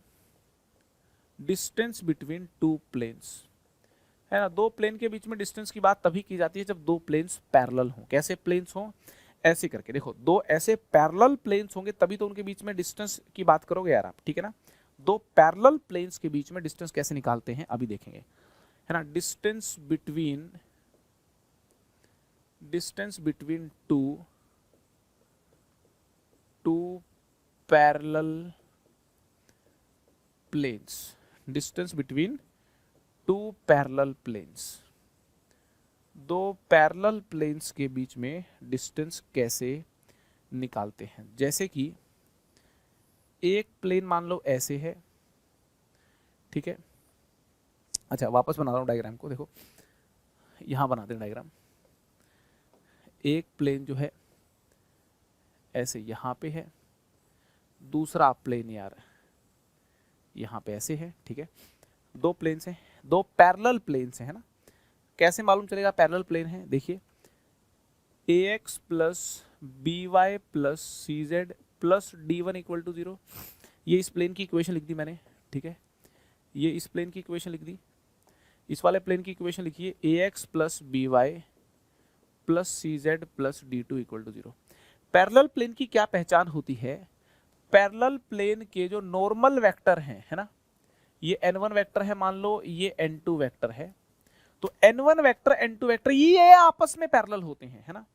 डिस्टेंस बिटवीन टू प्लेन्स, है ना। दो प्लेन के बीच में डिस्टेंस की बात तभी की जाती है जब दो प्लेन्स पैरेलल हों। कैसे प्लेन्स हों, ऐसे करके देखो, दो ऐसे पैरेलल प्लेन्स होंगे तभी तो उनके बीच में डिस्टेंस की बात करोगे यार आप, ठीक है ना। दो पैरेलल प्लेन्स के बीच में डिस्टेंस कैसे निकालते हैं अभी देखेंगे, है ना। Distance between two parallel planes, distance between two parallel planes, दो पैरेलल प्लेन्स के बीच में डिस्टेंस कैसे निकालते हैं। जैसे कि एक प्लेन मान लो ऐसे है, ठीक है। अच्छा वापस बना रहा हूं डायग्राम को, देखो यहां बनाते हैं डायग्राम। एक प्लेन जो है ऐसे यहां पे है, दूसरा प्लेन यार यहां पे ऐसे है, ठीक है। दो प्लेन्स हैं, दो पैरेलल प्लेन्स हैं, है ना। कैसे मालूम चलेगा पैरेलल प्लेन है, देखिए ax plus by plus cz plus d1 equal to 0, ये इस प्लेन की इक्वेशन लिख दी मैंने, ठीक है। ये इस प्लेन की इक्वेशन लिख दी, इस वाले प्लेन की इक्वेशन लिखिए ax plus by plus cz plus d2 equal to 0। Parallel plane की क्या पहचान होती है, पैरेलल प्लेन के जो नॉर्मल वेक्टर हैं, है ना, ये n1 वेक्टर है मान लो, ये n2 वेक्टर है, तो n1 वेक्टर n2 वेक्टर ये आपस में पैरेलल होते हैं, है ना।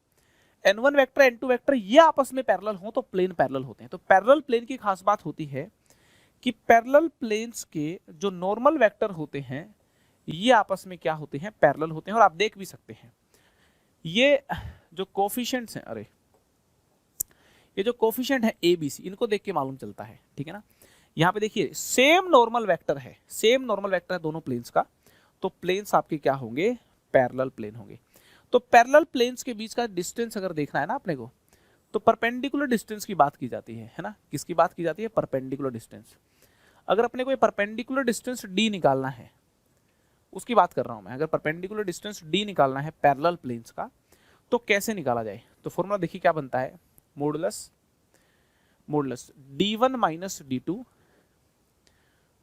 n1 वेक्टर n2 वेक्टर ये आपस में पैरेलल हो तो प्लेन पैरेलल होते हैं। तो पैरेलल प्लेन की खास बात होती है कि पैरेलल प्लेन्स के जो नॉर्मल वेक्टर होते हैं ये आपस में क्या होते हैं, पैरेलल होते हैं। और आप देख भी सकते हैं ये जो कोफिशिएंट्स हैं, अरे ये जो कोफिशिएंट है ए बी सी, इनको देख के मालूम चलता है, ठीक है ना। यहाँ पे देखिए सेम नॉर्मल वेक्टर है, सेम नॉर्मल वेक्टर है दोनों प्लेन्स का, तो प्लेन्स आपके क्या होंगे, पैरेलल प्लेन होंगे। तो पैरेलल प्लेन्स के बीच का डिस्टेंस अगर देखना है ना अपने को, तो परपेंडिकुलर डिस्टेंस की बात की जाती है ना, किसकी बात की जाती है, परपेंडिकुलर डिस्टेंस। अगर अपने को परपेंडिकुलर डिस्टेंस डी निकालना है, उसकी बात कर रहा हूं मैं, अगर परपेंडिकुलर डिस्टेंस डी निकालना है पैरेलल प्लेन्स का, तो कैसे निकाला जाए, तो फॉर्मूला देखिए क्या बनता है, modulus d1 minus d2,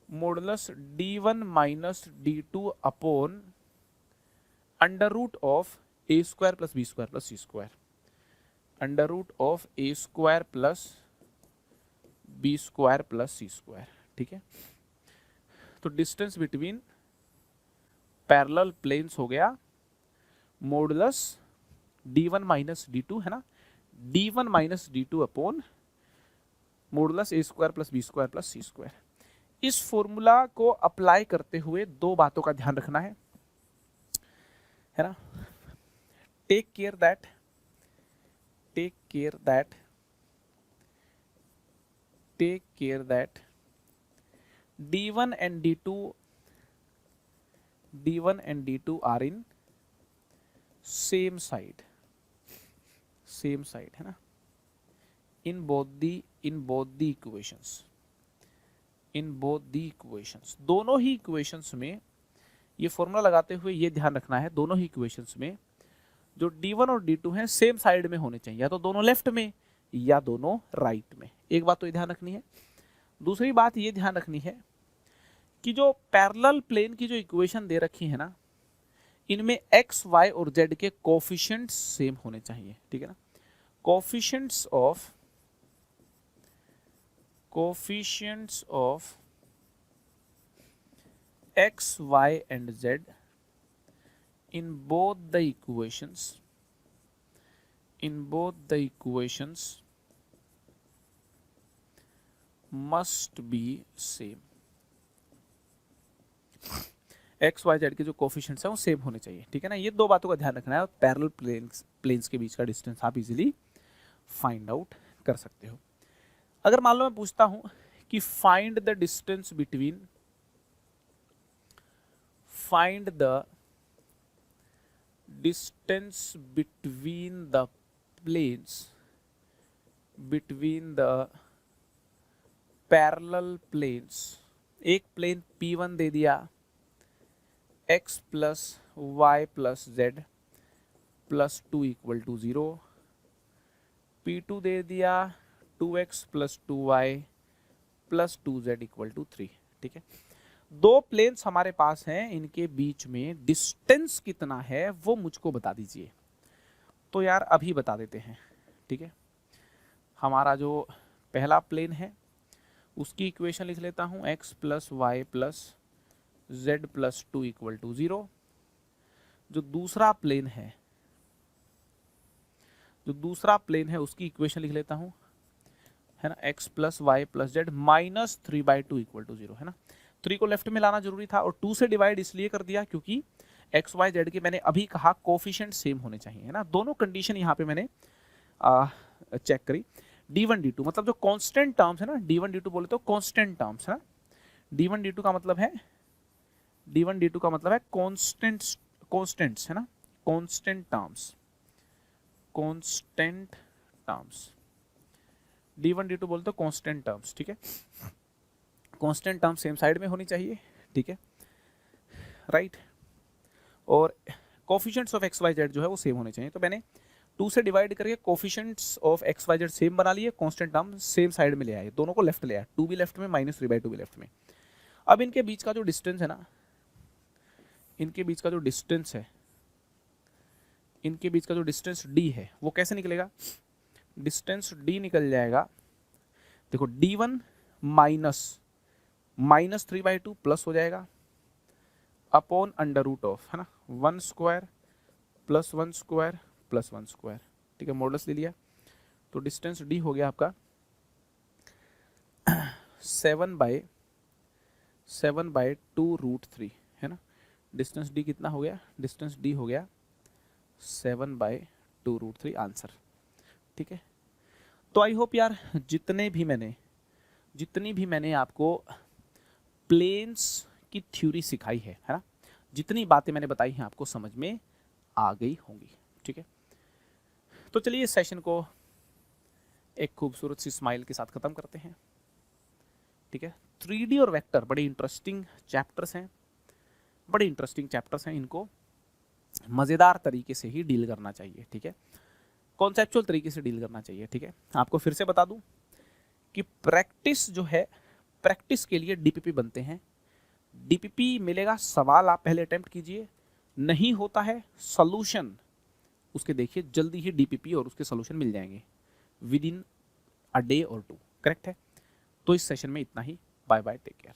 modulus d1 minus d2 upon under root of A square plus B square plus C square, under root of A square plus B square plus C square. ठीक है, तो distance between parallel planes हो गया modulus d1 minus d2 है ना, d1 minus d2 अपॉन modulus A square plus B square plus C square. इस formula को अप्लाई करते हुए दो बातों का ध्यान रखना है ना, take care that d1 and d2 are in same side है ना, in both the equations, दोनों ही इक्वेशंस में ये फॉर्मूला लगाते हुए ये ध्यान रखना है, दोनों ही इक्वेशंस में जो d1 और d2 हैं सेम साइड में होने चाहिए, या तो दोनों लेफ्ट में या दोनों राइट में। एक बात तो ये ध्यान रखनी है। दूसरी बात ये ध्यान रखनी है कि जो पैरेलल प्लेन की जो इक्वेशन दे रखी है ना, इनमें x, y और z के कोफिशिएंट्स सेम होने चाहिए। ठीक है ना, coefficients of x, y and z in both the equations must be same। X Y Z के जो कोफिशिएंट्स हैं वो सेम होने चाहिए। ठीक है ना, ये दो बातों का ध्यान रखना है और पैरेलल प्लेन्स के बीच का डिस्टेंस आप इजीली फाइंड आउट कर सकते हो। अगर मान लो मैं पूछता हूं कि find the distance between the parallel planes, एक प्लेन P1 दे दिया x plus Y plus Z plus 2 equal to 0, P2 दे दिया 2x plus 2y plus 2z equal to 3। ठीक है, दो प्लेन्स हमारे पास हैं, इनके बीच में डिस्टेंस कितना है वो मुझको बता दीजिए। तो यार अभी बता देते हैं। ठीक है, हमारा जो पहला प्लेन है उसकी इक्वेशन लिख लेता हूं, x plus Y plus z plus 2 equal to 0। जो दूसरा प्लेन है उसकी इक्वेशन लिख लेता हूं, है ना, x plus Y plus Z minus 3/2 equal to 0 है ना। 3 को लेफ्ट में लाना जरूरी था और 2 से डिवाइड इसलिए कर दिया क्योंकि x y z के मैंने अभी कहा कोफिशिएंट सेम होने चाहिए, है ना। दोनों कंडीशन यहाँ पे मैंने चेक करी। d1 d2 मतलब जो कांस्टेंट टर्म्स है ना, d1 d2 बोले तो कांस्टेंट टर्म्स है ना। d1 d2 का मतलब है कांस्टेंट्स है ना, कांस्टेंट टर्म्स d1 d2 बोलते हो कांस्टेंट टर्म्स। ठीक है, कांस्टेंट टर्म सेम साइड में होनी चाहिए। ठीक है, राइट। और coefficients of X Y Z जो है वो सेम होने चाहिए। तो मैंने 2 से डिवाइड करके coefficients of X Y Z same बना लिए, कांस्टेंट टर्म सेम साइड में ले आए, दोनों को लेफ्ट ले आए, 2 भी लेफ्ट में माइनस 3/2 भी लेफ्ट में। अब इनके बीच का जो डिस्टेंस है ना, इनके बीच का जो डिस्टेंस d है वो कैसे निकलेगा, डिस्टेंस d निकल जाएगा। देखो d1 माइनस 3/2 प्लस हो जाएगा अपॉन अंडर रूट ऑफ, है ना, 1 square plus 1 square plus 1 square. ठीक है, मॉडल्स ले लिया तो डिस्टेंस d हो गया आपका 7/2√3 है ना। डिस्टेंस d कितना हो गया, डिस्टेंस d हो गया 7/2√3 आंसर। ठीक है, तो आई होप यार जितनी भी मैंने आपको प्लेन्स की थ्योरी सिखाई है ना, जितनी बातें मैंने बताई हैं आपको समझ में आ गई होंगी। ठीक है, तो चलिए इस सेशन को एक खूबसूरत सी स्माइल के साथ ख़त्म करते हैं। ठीक है, 3D और वेक्टर बड़े इंटरेस्टिंग चैप्टर्स हैं, बड़े इंटरेस्टिंग चैप्टर्स हैं, इनको मज़ेदार तरीके से ही डील करना चाहिए। ठीक है, कॉन्सेप्चुअल तरीके से डील करना चाहिए। ठीक है, आपको फिर से बता दूं कि प्रैक्टिस जो है, प्रैक्टिस के लिए डीपीपी बनते हैं। डीपीपी मिलेगा, सवाल आप पहले अटेम्प्ट कीजिए, नहीं होता है सॉल्यूशन उसके देखिए, जल्दी ही डीपीपी और उसके सॉल्यूशन मिल जाएंगे विद इन अ डे और 2। करेक्ट है। तो इस सेशन में इतना ही। Bye bye, take care.